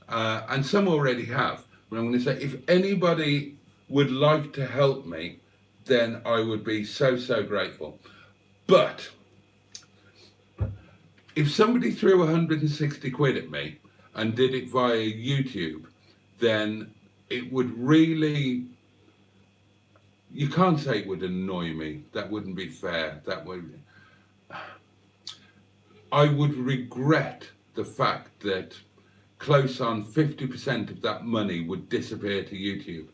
and some already have, but I'm going to say, if anybody would like to help me, then I would be so, so grateful. But if somebody threw 160 quid at me and did it via YouTube, then it would really, you can't say it would annoy me. That wouldn't be fair. I would regret the fact that close on 50% of that money would disappear to YouTube.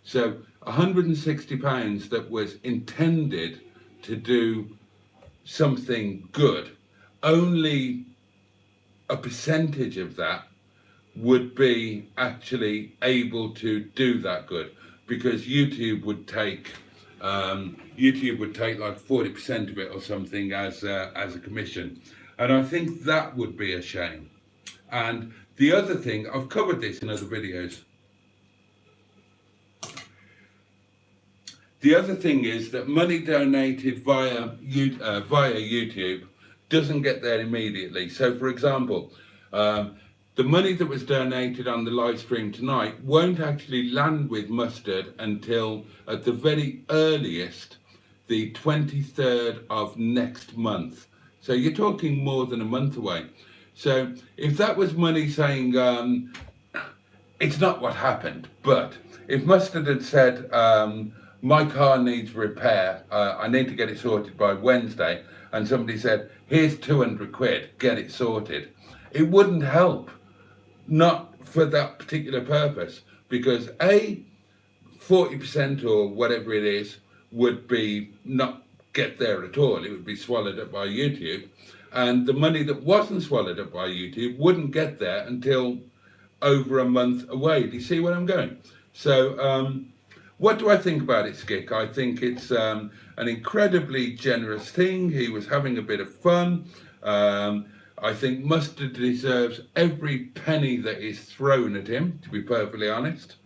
So £160 that was intended to do something good, only a percentage of that would be actually able to do that good, because YouTube would take like 40% of it or something as a commission, and I think that would be a shame. And the other thing, I've covered this in other videos. The other thing is that money donated via YouTube doesn't get there immediately. So, for example, the money that was donated on the live stream tonight won't actually land with Mustard until, at the very earliest, the 23rd of next month. So you're talking more than a month away. So if that was money saying, it's not what happened, but if Mustard had said, my car needs repair, I need to get it sorted by Wednesday, and somebody said, here's 200 quid, get it sorted, it wouldn't help. Not for that particular purpose, because A, 40% or whatever it is would be not get there at all. It would be swallowed up by YouTube, and the money that wasn't swallowed up by YouTube wouldn't get there until over a month away. Do you see where I'm going? So what do I think about it, Skick? I think it's an incredibly generous thing. He was having a bit of fun. I think Mustard deserves every penny that is thrown at him, to be perfectly honest.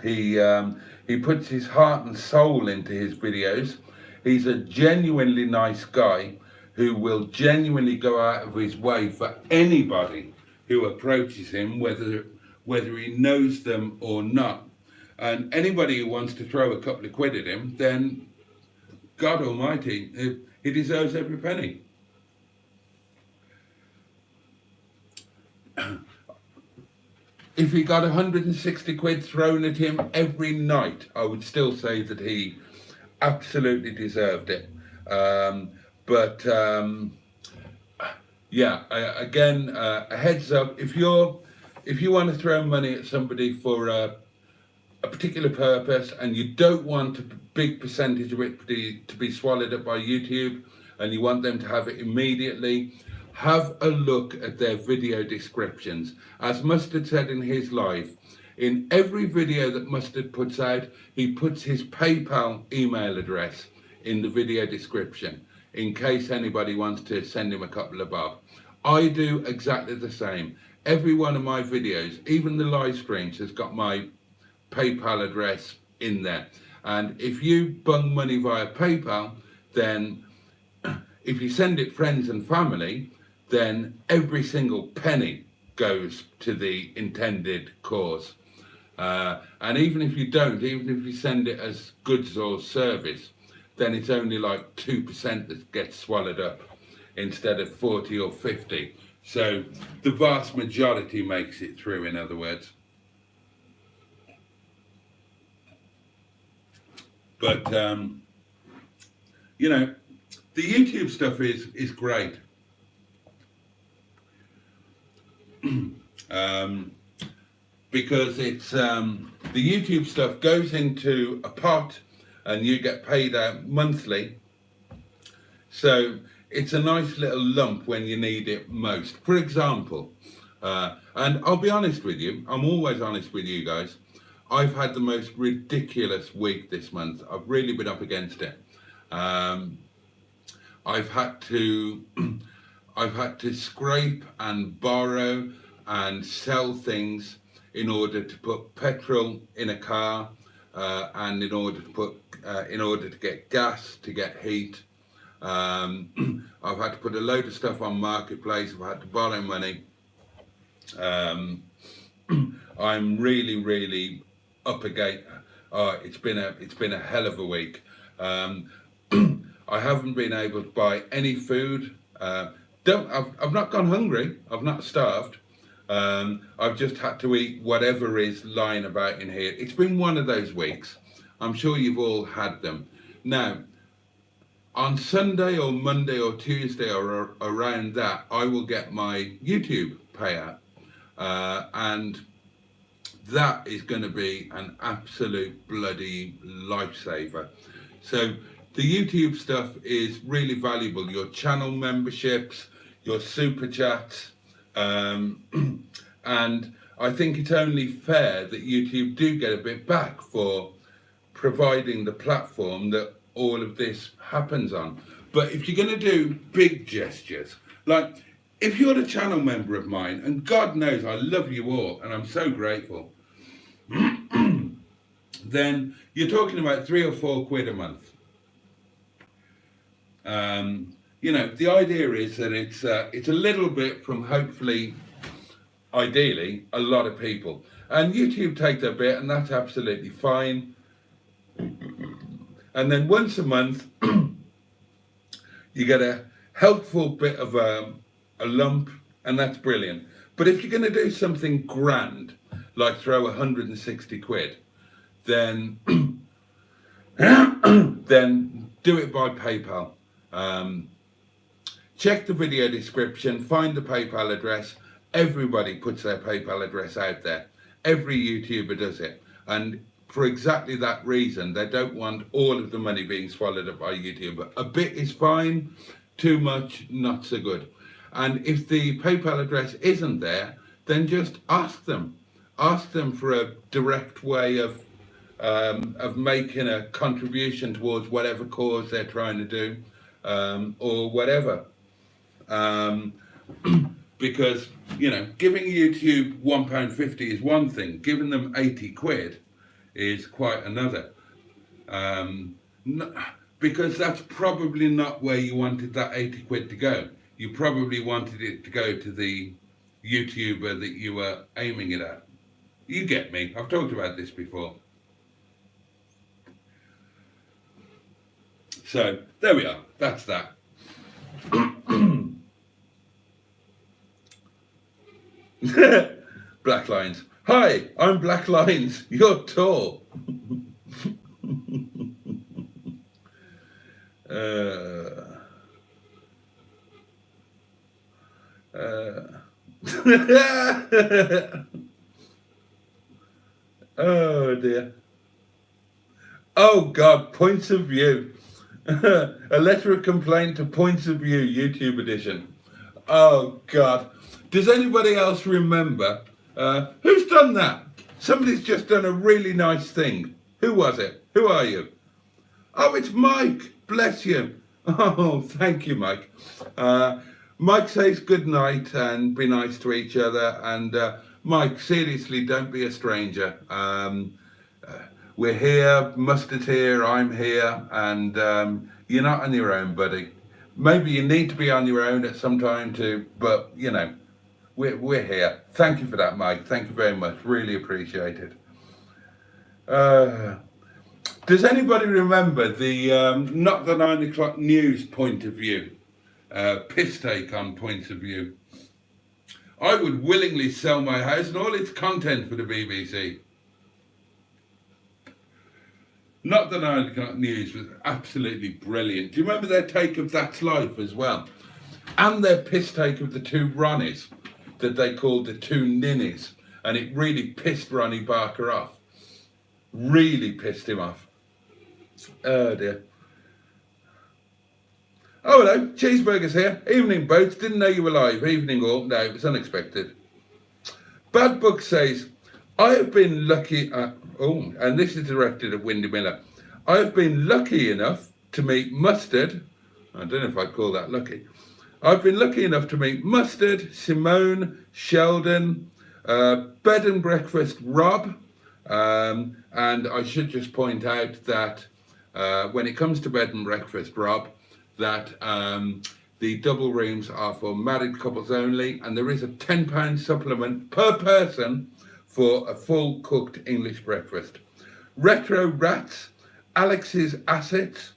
He puts his heart and soul into his videos. He's a genuinely nice guy who will genuinely go out of his way for anybody who approaches him, whether he knows them or not. And anybody who wants to throw a couple of quid at him, then God Almighty, he deserves every penny. If he got 160 quid thrown at him every night, I would still say that he absolutely deserved it. Yeah, again, a heads up, if you want to throw money at somebody for a particular purpose and you don't want a big percentage of it to be swallowed up by YouTube, and you want them to have it immediately, have a look at their video descriptions. As Mustard said in his live, in every video that Mustard puts out, he puts his PayPal email address in the video description, in case anybody wants to send him a couple of bob. I do exactly the same. Every one of my videos, even the live streams, has got my PayPal address in there. And if you bung money via PayPal, then if you send it friends and family, then every single penny goes to the intended cause. And even if you don't, even if you send it as goods or service, then it's only like 2% that gets swallowed up instead of 40 or 50. So the vast majority makes it through, in other words. But, you know, the YouTube stuff is great. Because it's, the YouTube stuff goes into a pot and you get paid out monthly. So it's a nice little lump when you need it most. For example, and I'll be honest with you, I'm always honest with you guys, I've had the most ridiculous week this month. I've really been up against it. I've had to scrape and borrow and sell things in order to put petrol in a car, and in order to get gas, to get heat. I've had to put a load of stuff on Marketplace. I've had to borrow money. I'm really up against. It's been a hell of a week. I haven't been able to buy any food. I've not gone hungry. I've not starved. I've just had to eat whatever is lying about in here. It's been one of those weeks. I'm sure you've all had them. Now, on Sunday or Monday or Tuesday or around that, I will get my YouTube payout. And that is going to be an absolute bloody lifesaver. So the YouTube stuff is really valuable. Your channel memberships, your super chats, and I think it's only fair that YouTube do get a bit back for providing the platform that all of this happens on. But if you're going to do big gestures, like if you're a channel member of mine, and God knows I love you all and I'm so grateful, then you're talking about £3 or £4 a month. You know, the idea is that it's a little bit from hopefully, ideally, a lot of people. And YouTube take their bit, and that's absolutely fine. And then once a month, you get a helpful bit of a lump, and that's brilliant. But if you're going to do something grand, like throw 160 quid, then then do it by PayPal. Check the video description, find the PayPal address. Everybody puts their PayPal address out there. Every YouTuber does it. And for exactly that reason, they don't want all of the money being swallowed up by YouTube. A bit is fine, too much, not so good. And if the PayPal address isn't there, then just ask them. Ask them for a direct way of making a contribution towards whatever cause they're trying to do, or whatever. Because, you know, giving YouTube £1.50 is one thing. Giving them 80 quid is quite another. Because that's probably not where you wanted that 80 quid to go. You probably wanted it to go to the YouTuber that you were aiming it at. You get me. I've talked about this before. So, there we are. That's that. Black Lines. Hi, I'm Black Lines. You're tall. Oh dear. Oh God, points of view. A letter of complaint to Points of View YouTube edition. Oh God. Does anybody else remember? Who's done that? Somebody's just done a really nice thing. Who was it? Who are you? Oh, it's Mike. Bless you. Oh, thank you, Mike. Mike says good night and be nice to each other. And Mike, seriously, don't be a stranger. We're here, Mustard's here, I'm here, and you're not on your own, buddy. Maybe you need to be on your own at some time too, but you know, we're here. Thank you for that, Mike. Thank you very much. Really appreciate it. Does anybody remember the not the 9 o'clock news point of view? Piss take on points of view. I would willingly sell my house and all its content for the BBC. Not the 9 o'clock news was absolutely brilliant. Do you remember their take of That's Life as well? And their piss take of the two Ronnies that they called the two ninnies. And it really pissed Ronnie Barker off. Really pissed him off. Oh dear. Oh hello, Cheeseburger's here. Evening boats, didn't know you were live. Evening all. No, it was unexpected. Bad Book says, I have been lucky, and this is directed at Windy Miller. I have been lucky enough to meet Mustard. I don't know if I'd call that lucky. I've been lucky enough to meet Mustard, Simone, Sheldon, Bed and Breakfast Rob. And I should just point out that when it comes to Bed and Breakfast Rob, that the double rooms are for married couples only, and there is a £10 supplement per person for a full cooked English breakfast. Retro Rats, Alex's Assets.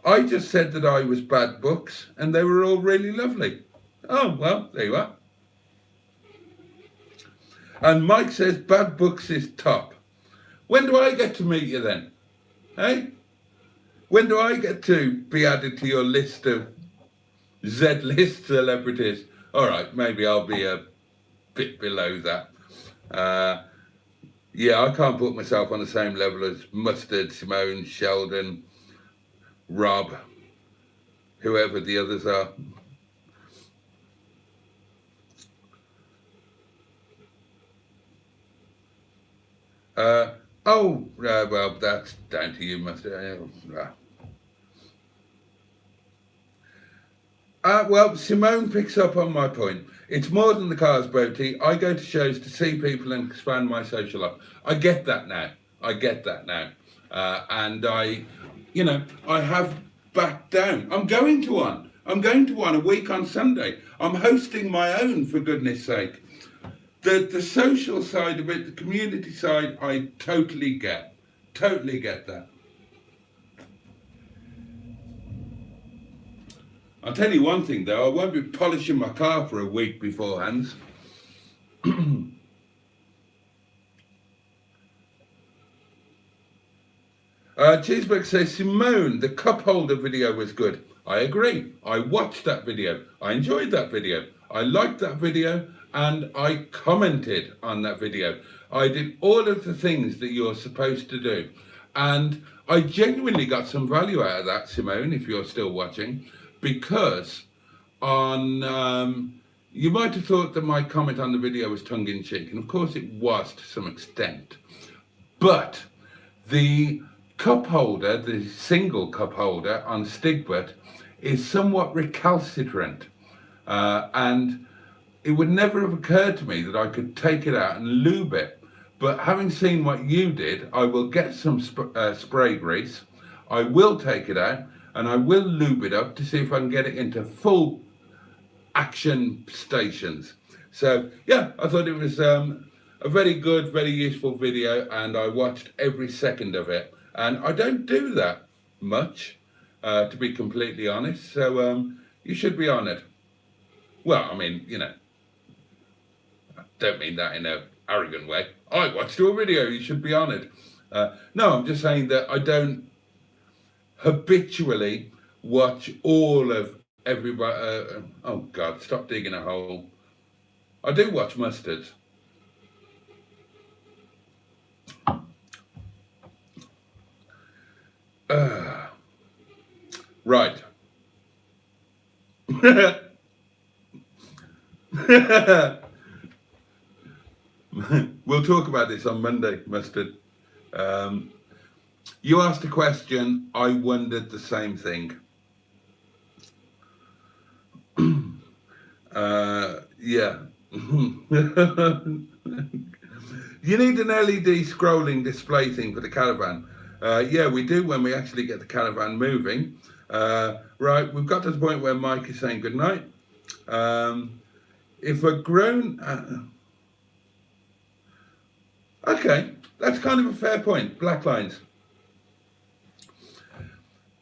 I just said that I was Bad Books and they were all really lovely. Oh, well, there you are. And Mike says Bad Books is top. When do I get to meet you then? Hey? When do I get to be added to your list of Z-list celebrities? All right, maybe I'll be a bit below that. Yeah, I can't put myself on the same level as Mustard, Simone, Sheldon, Rob, whoever the others are. Well, that's down to you, Mustard. Well, Simone picks up on my point. It's more than the cars, Boaty. I go to shows to see people and expand my social life. I get that now. And I have backed down. I'm going to one a week on Sunday. I'm hosting my own, for goodness sake. The social side of it, the community side, I totally get that. I'll tell you one thing though, I won't be polishing my car for a week beforehand. Cheeseburger says, Simone, the cup holder video was good. I agree. I watched that video. I enjoyed that video. I liked that video and I commented on that video. I did all of the things that you're supposed to do. And I genuinely got some value out of that, Simone, if you're still watching. Because you might have thought that my comment on the video was tongue-in-cheek, and of course it was to some extent. But the cup holder, the single cup holder on Stigbürt, is somewhat recalcitrant. And it would never have occurred to me that I could take it out and lube it. But having seen what you did, I will get some spray grease, I will take it out, and I will lube it up to see if I can get it into full action stations. So yeah, I thought it was a very good, very useful video, and I watched every second of it. And I don't do that much, to be completely honest. So you should be honoured. Well, I mean, I don't mean that in an arrogant way. I watched your video, you should be honoured. No, I'm just saying that I don't habitually watch all of everybody. Oh God, stop digging a hole. I do watch Mustards. Right. We'll talk about this on Monday, Mustard. You asked a question, I wondered the same thing. Yeah. You need an LED scrolling display thing for the caravan. Yeah, we do when we actually get the caravan moving. Right, we've got to the point where Mike is saying goodnight. If a grown... okay, that's kind of a fair point. Black lines.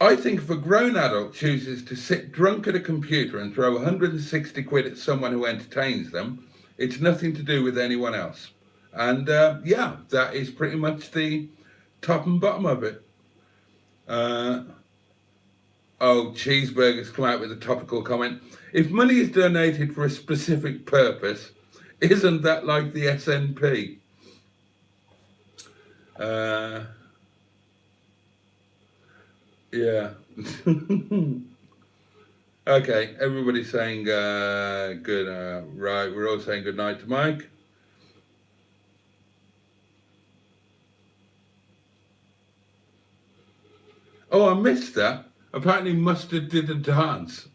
I think if a grown adult chooses to sit drunk at a computer and throw 160 quid at someone who entertains them, it's nothing to do with anyone else. And yeah, that is pretty much the top and bottom of it. Oh, Cheeseburgers come out with a topical comment. If money is donated for a specific purpose, isn't that like the SNP? Yeah. Okay, everybody's saying good. Right, we're all saying good night to Mike. Oh, I missed that. Apparently Mustard did a dance.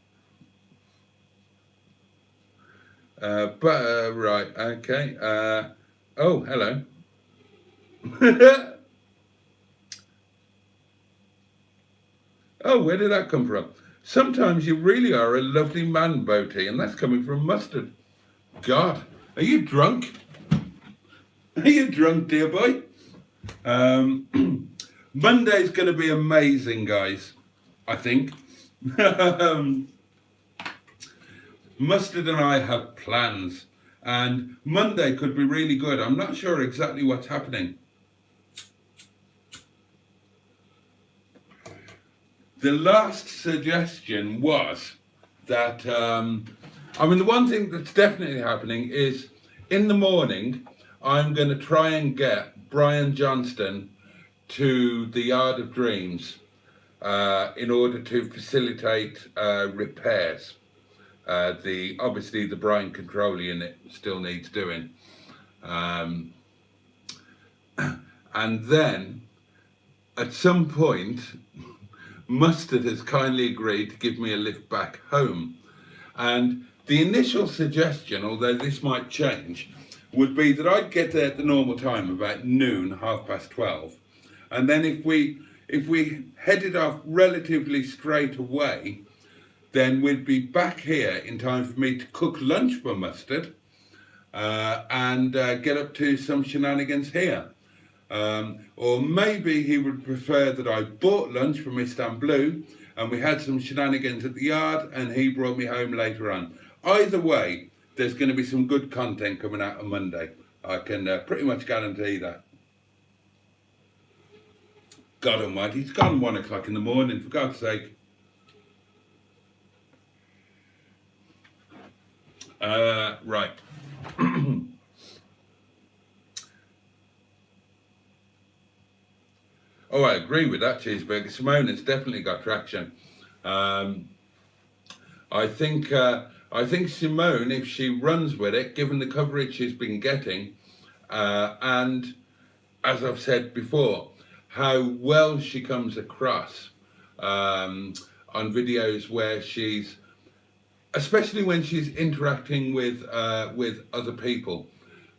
Right, okay. Oh, hello. Oh, where did that come from? Sometimes you really are a lovely man, Boaty, and that's coming from Mustard. God, are you drunk? Are you drunk, dear boy? Monday's going to be amazing, guys, I think. Mustard and I have plans, and Monday could be really good. I'm not sure exactly what's happening. The last suggestion was that, I mean, the one thing that's definitely happening is in the morning, I'm going to try and get Brian Johnston to the Yard of Dreams in order to facilitate repairs. Obviously the Brian control unit still needs doing. And then at some point, Mustard has kindly agreed to give me a lift back home. And the initial suggestion, although this might change, would be that I'd get there at the normal time, about noon, 12:30. And then if we headed off relatively straight away, then we'd be back here in time for me to cook lunch for Mustard and get up to some shenanigans here. Or maybe he would prefer that I bought lunch from Istanbul and we had some shenanigans at the yard and he brought me home later on. Either way, there's going to be some good content coming out on Monday. I can pretty much guarantee that. God almighty, it's gone 1 o'clock in the morning, for God's sake. Right. Oh, I agree with that, Cheeseburger. Simone has definitely got traction. I think Simone, if she runs with it, given the coverage she's been getting, and as I've said before, how well she comes across on videos where she's, especially when she's interacting with other people.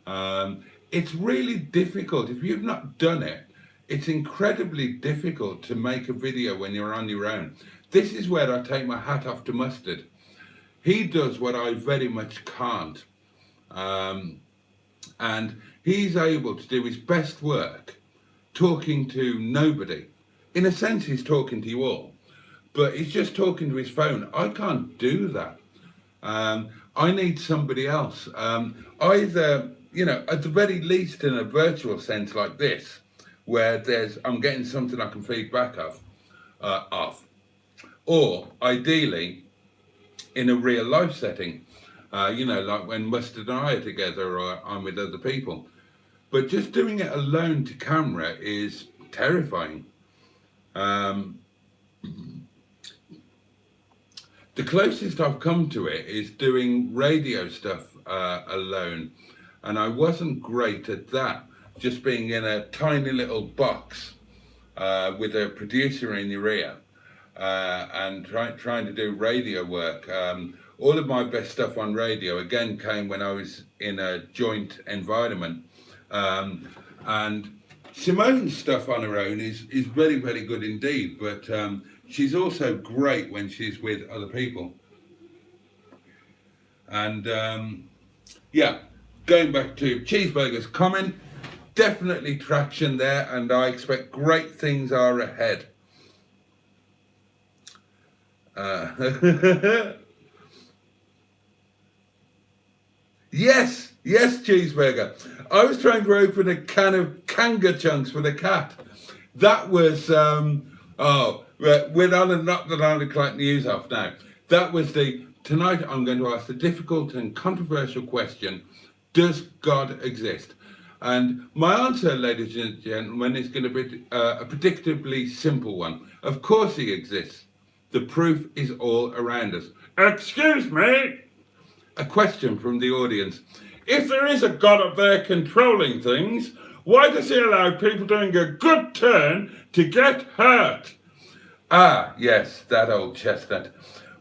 It's really difficult. If you've not done it, it's incredibly difficult to make a video when you're on your own. This is where I take my hat off to Mustard. He does what I very much can't. And he's able to do his best work talking to nobody. In a sense, he's talking to you all, but he's just talking to his phone. I can't do that. I need somebody else. Either, you know, at the very least in a virtual sense like this, where I'm getting something I can feed back off, or ideally in a real life setting, you know, like when Mustard and I are together or I'm with other people. But just doing it alone to camera is terrifying. the closest I've come to it is doing radio stuff alone, and I wasn't great at that, just being in a tiny little box with a producer in your ear and trying to do radio work. All of my best stuff on radio again came when I was in a joint environment, and Simone's stuff on her own is very, very good indeed, but she's also great when she's with other people. And yeah, going back to Cheeseburger's comment, definitely traction there, and I expect great things are ahead. Yes, Cheeseburger. I was trying to open a can of Kanga chunks for the cat. That was, we're on not the 9 o'clock news off now. That was tonight I'm going to ask the difficult and controversial question, does God exist? And my answer, ladies and gentlemen, is going to be a predictably simple one. Of course he exists. The proof is all around us. Excuse me? A question from the audience. If there is a God up there controlling things, why does he allow people doing a good turn to get hurt? Ah, yes, that old chestnut.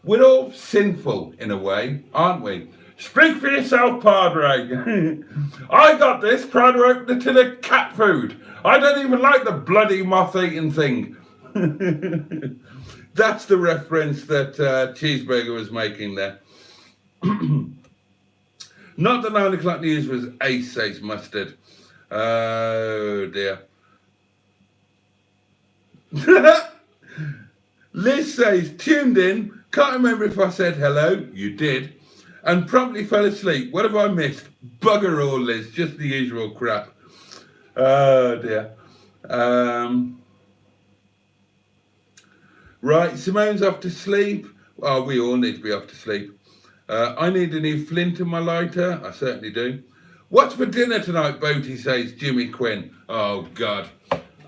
We're all sinful in a way, aren't we? Speak for yourself, Padre. I got this trying to open it to the cat food. I don't even like the bloody moth-eating thing. That's the reference that Cheeseburger was making there. Not the 9 o'clock news was ace, says Mustard. Oh dear. Liz says, tuned in, can't remember if I said hello, you did, and promptly fell asleep. What have I missed? Bugger all, Liz, just the usual crap. Oh dear. Right, Simone's off to sleep. Oh, we all need to be off to sleep. I need a new flint in my lighter. I certainly do. What's for dinner tonight, Boaty, says Jimmy Quinn. Oh, God.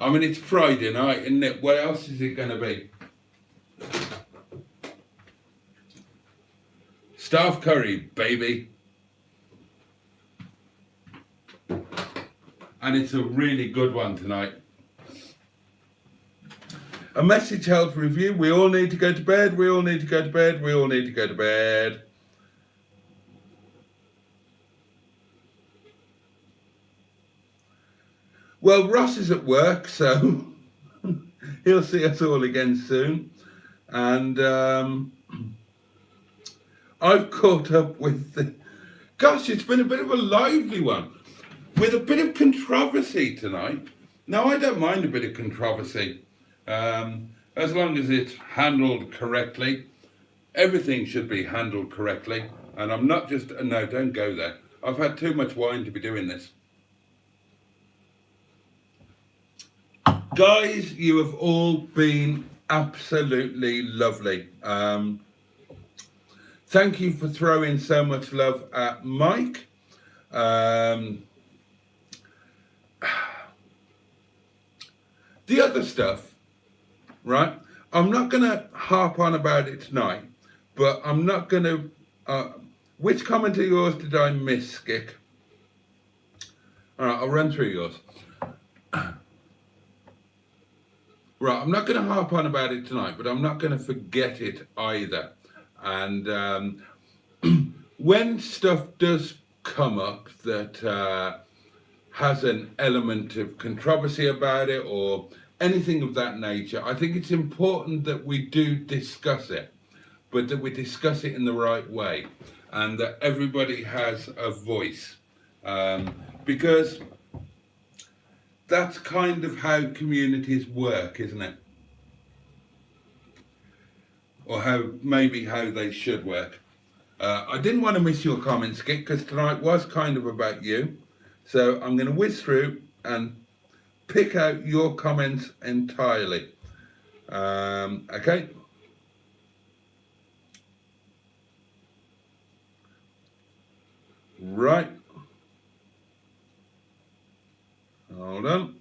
I mean, it's Friday night, isn't it? What else is it going to be? Staff curry, baby. And it's a really good one tonight. A message held for review. We all need to go to bed. We all need to go to bed. We all need to go to bed. Well, Ross is at work, so he'll see us all again soon. And I've caught up with the... Gosh, it's been a bit of a lively one, with a bit of controversy tonight. Now, I don't mind a bit of controversy, as long as it's handled correctly. Everything should be handled correctly. And I'm not just... No, don't go there. I've had too much wine to be doing this. Guys, you have all been absolutely lovely. Thank you for throwing so much love at Mike. The other stuff, right? I'm not going to harp on about it tonight, but I'm not going to... which comment of yours did I miss, Skick? All right, I'll run through yours. Right, I'm not going to harp on about it tonight, but I'm not going to forget it either. And when stuff does come up that has an element of controversy about it or anything of that nature, I think it's important that we do discuss it, but that we discuss it in the right way and that everybody has a voice. Because that's kind of how communities work, isn't it? Or maybe how they should work. I didn't want to miss your comments, Skip, because tonight was kind of about you. So I'm going to whiz through and pick out your comments entirely. Okay. Right. Hold on.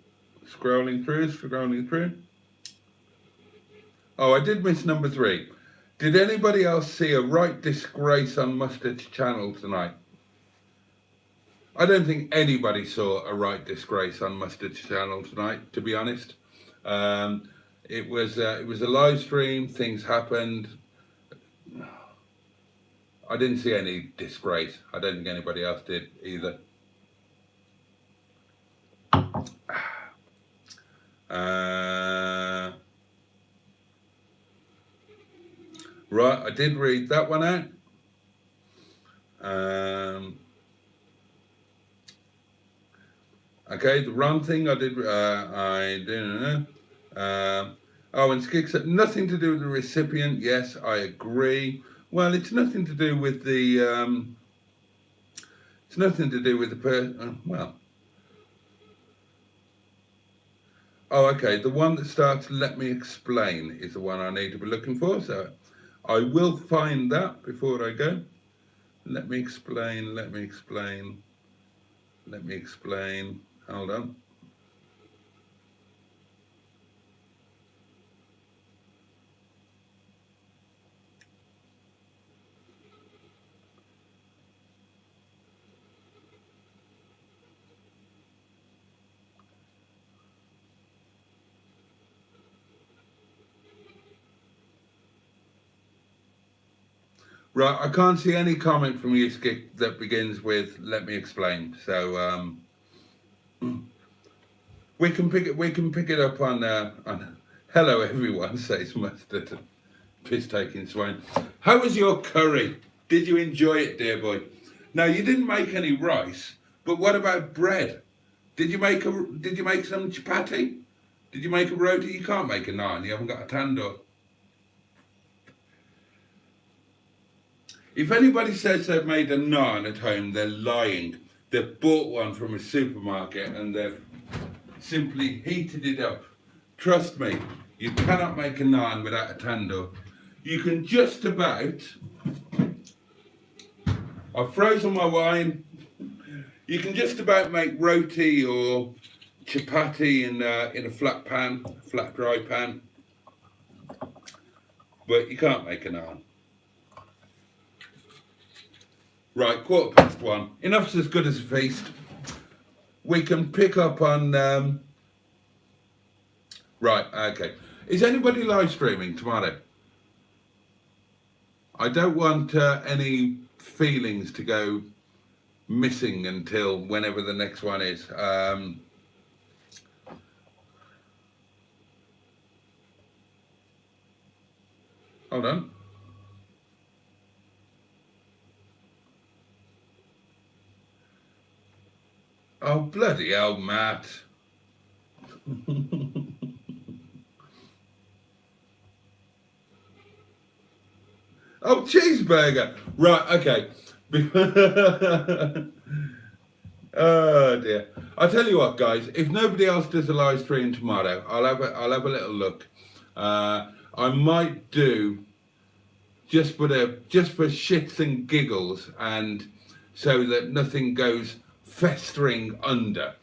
Scrolling through. Oh, I did miss number 3. Did anybody else see a right disgrace on Mustard's channel tonight? I don't think anybody saw a right disgrace on Mustard's channel tonight, to be honest. It was a live stream. Things happened. I didn't see any disgrace. I don't think anybody else did either. Right, I did read that one out. Okay, the wrong thing I did. I didn't know. Oh, and Skik said nothing to do with the recipient. Yes, I agree. Well, it's nothing to do with the. It's nothing to do with the person. Well. Oh, okay. The one that starts "Let me explain" is the one I need to be looking for. So, I will find that before I go. Let me explain. Let me explain. Let me explain. Hold on. Right, I can't see any comment from you, Skik, that begins with "Let me explain." So we can pick it up on hello everyone, says Mustard, piss taking swine. How was your curry? Did you enjoy it, dear boy? Now you didn't make any rice, but what about bread? Did you make some chapati? Did you make a roti? You can't make a naan. You haven't got a tandoor. If anybody says they've made a naan at home, they're lying. They've bought one from a supermarket and they've simply heated it up. Trust me, you cannot make a naan without a tandoor. You can just about. I've frozen my wine. You can just about make roti or chapati in a flat pan, flat dry pan, but you can't make a naan. Right, 1:15. Enough's as good as a feast. We can pick up on. Right, okay. Is anybody live streaming tomorrow? I don't want any feelings to go missing until whenever the next one is. Hold on. Oh, bloody hell, Matt. Oh, cheeseburger. Right, okay. Oh dear. I'll tell you what, guys, if nobody else does a live stream tomorrow, I'll have a little look. I might do just for shits and giggles, and so that nothing goes festering under.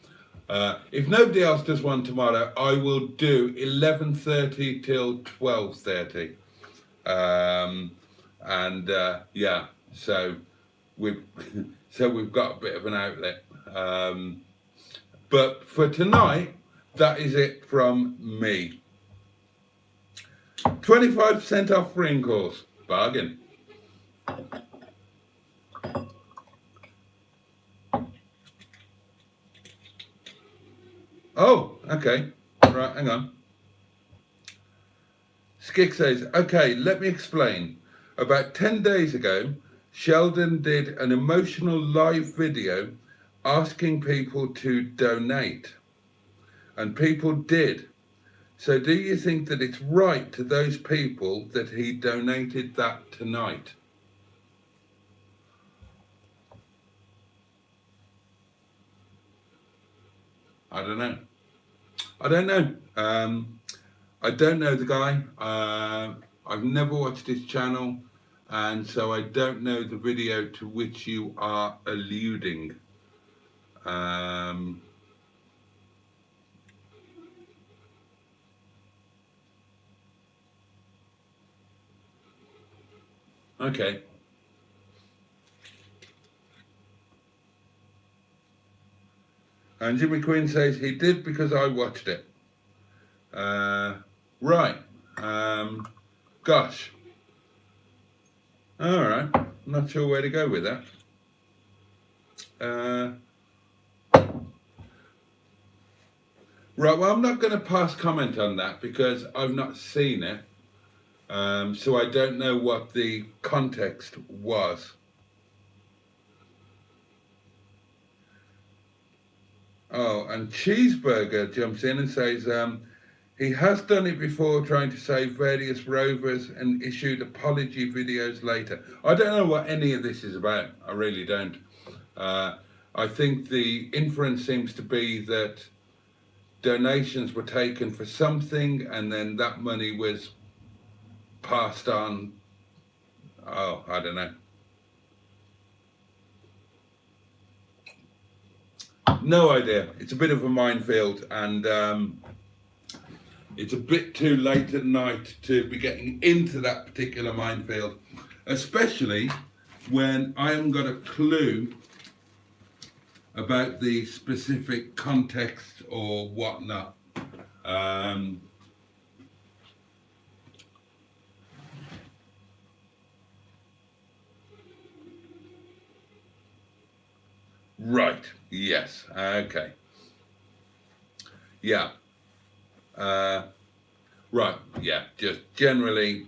If nobody else does one tomorrow, I will do 11:30 till 12:30. Yeah, so we've got a bit of an outlet. But for tonight, that is it from me. 25% off ring course. Bargain. Oh, okay. Right, hang on. Skik says, okay, let me explain. About 10 days ago, Sheldon did an emotional live video asking people to donate. And people did. So do you think that it's right to those people that he donated that tonight? I don't know. I don't know. I don't know the guy. I've never watched his channel, and so I don't know the video to which you are alluding. Okay. And Jimmy Quinn says he did because I watched it. Right. Gosh. All right. Not sure where to go with that. Right. Well, I'm not going to pass comment on that because I've not seen it. So I don't know what the context was. Oh, and Cheeseburger jumps in and says he has done it before, trying to save various rovers and issued apology videos later. I don't know what any of this is about. I really don't. I think the inference seems to be that donations were taken for something and then that money was passed on. Oh, I don't know. No idea. It's a bit of a minefield, and it's a bit too late at night to be getting into that particular minefield, especially when I haven't got a clue about the specific context or whatnot. Right, yes, okay. Yeah. Right, yeah, just generally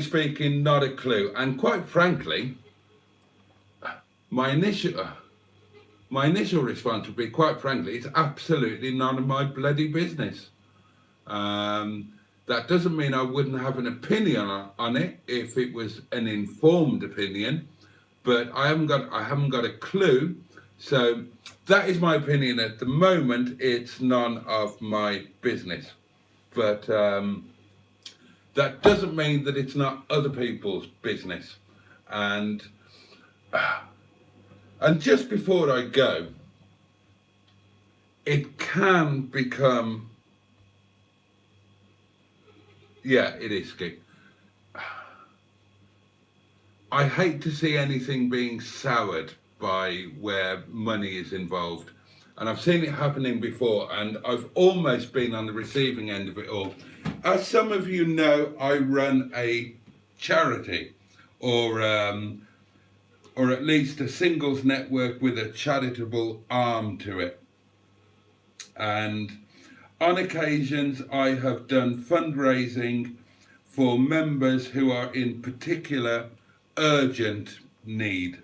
speaking, not a clue. And quite frankly, my initial response would be, quite frankly, it's absolutely none of my bloody business. That doesn't mean I wouldn't have an opinion on it if it was an informed opinion, but I haven't got a clue. So that is my opinion at the moment. It's none of my business, but that doesn't mean that it's not other people's business. And just before I go, it can become, yeah, it is Ski. I hate to see anything being soured by where money is involved. And I've seen it happening before, and I've almost been on the receiving end of it all. As some of you know, I run a charity, or at least a singles network with a charitable arm to it. And on occasions, I have done fundraising for members who are in particular urgent need.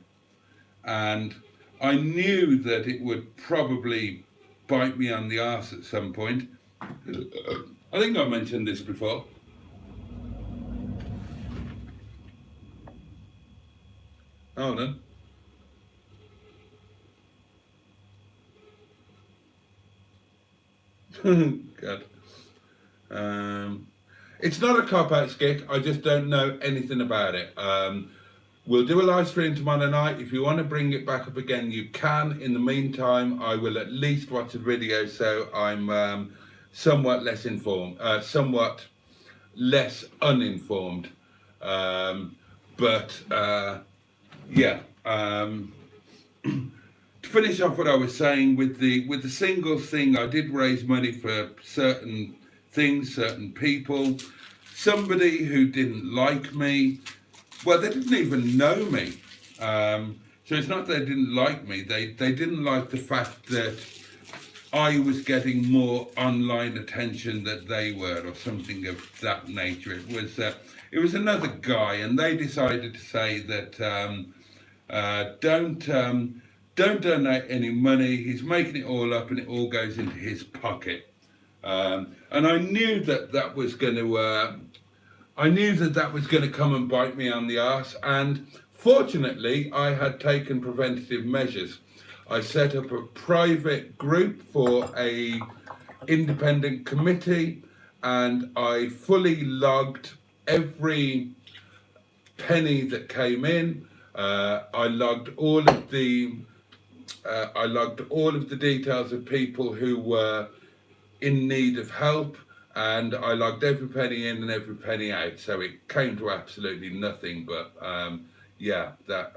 And I knew that it would probably bite me on the arse at some point. I think I mentioned this before. Hold on. God. It's not a cop-out skit. I just don't know anything about it. We'll do a live stream tomorrow night. If you want to bring it back up again, you can. In the meantime, I will at least watch the video so I'm somewhat less informed, somewhat less uninformed. Yeah. To finish off what I was saying with the singles thing, I did raise money for certain things, certain people. Somebody who didn't like me, well, they didn't even know me. So it's not they didn't like me. They didn't like the fact that I was getting more online attention than they were, or something of that nature. It was another guy, and they decided to say that don't donate any money. He's making it all up, and it all goes into his pocket. And I knew that was going to. I knew that was going to come and bite me on the arse, and fortunately I had taken preventative measures. I set up a private group for a independent committee, and I fully logged every penny that came in. I logged all of the details of people who were in need of help, and I logged every penny in and every penny out, so it came to absolutely nothing. But yeah, that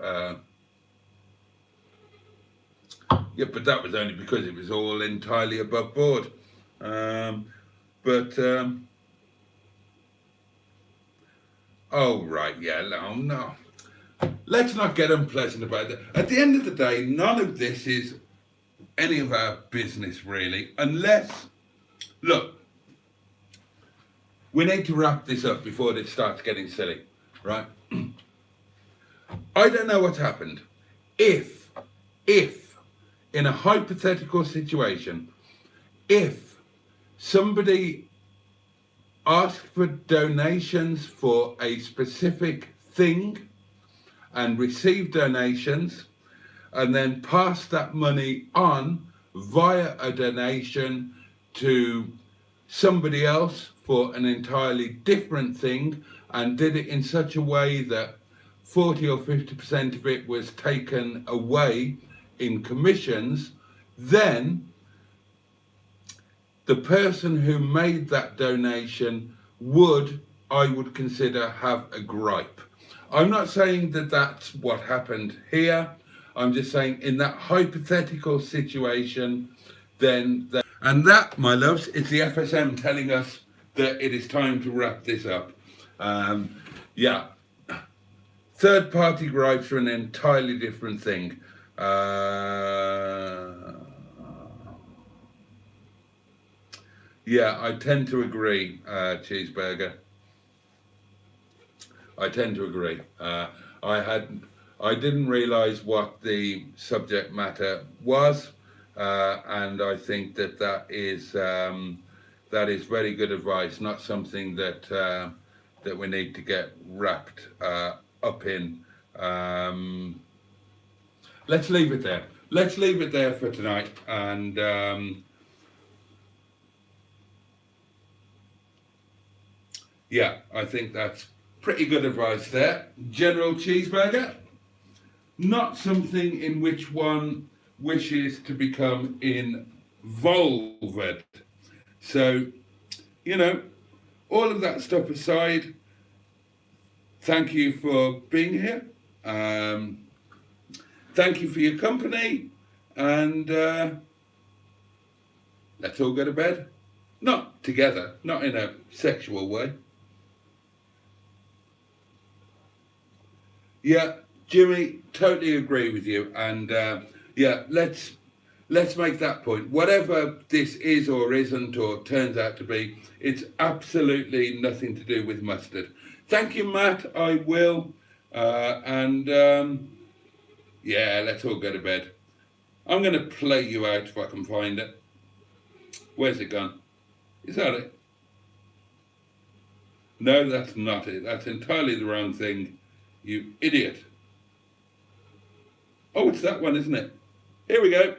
but that was only because it was all entirely above board. Oh right, yeah, no. Let's not get unpleasant about it. At the end of the day, none of this is any of our business really, unless, look, we need to wrap this up before this starts getting silly, right? I don't know what's happened. If, in a hypothetical situation, if somebody asked for donations for a specific thing and received donations and then passed that money on via a donation to somebody else for an entirely different thing, and did it in such a way that 40 or 50% of it was taken away in commissions, then the person who made that donation I would consider, have a gripe. I'm not saying that that's what happened here. I'm just saying in that hypothetical situation, and that, my loves, is the FSM telling us that it is time to wrap this up. Yeah, third party gripes are an entirely different thing. Yeah, I tend to agree, Cheeseburger. I tend to agree. I didn't realise what the subject matter was, and I think that is very good advice. Not something that we need to get wrapped up in. Let's leave it there. Let's leave it there for tonight, and yeah, I think that's pretty good advice there. General Cheeseburger, not something in which one wishes to become involved. So, you know, all of that stuff aside, thank you for being here. Thank you for your company, and let's all go to bed. Not together, not in a sexual way. Yeah, Jimmy, totally agree with you, and yeah, let's make that point. Whatever this is or isn't or turns out to be, it's absolutely nothing to do with mustard. Thank you, Matt. I will, and yeah, let's all go to bed. I'm going to play you out if I can find it. Where's it gone? Is that it? No, that's not it. That's entirely the wrong thing. You idiot. Oh, it's that one, isn't it? Here we go.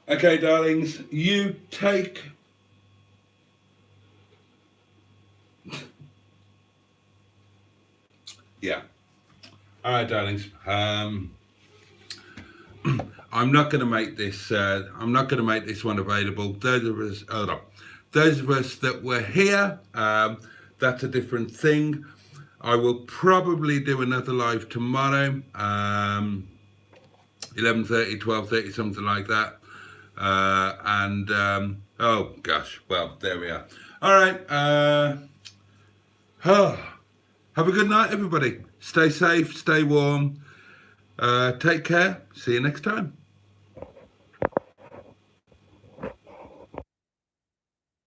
Okay, darlings, you take... Yeah. All right, darlings. I'm not going to make this. I'm not going to make this one available. Those of us that were here, that's a different thing. I will probably do another live tomorrow, 11:30, 12:30, something like that. Oh gosh, well, there we are. All right. Have a good night, everybody. Stay safe, stay warm. Take care. See you next time.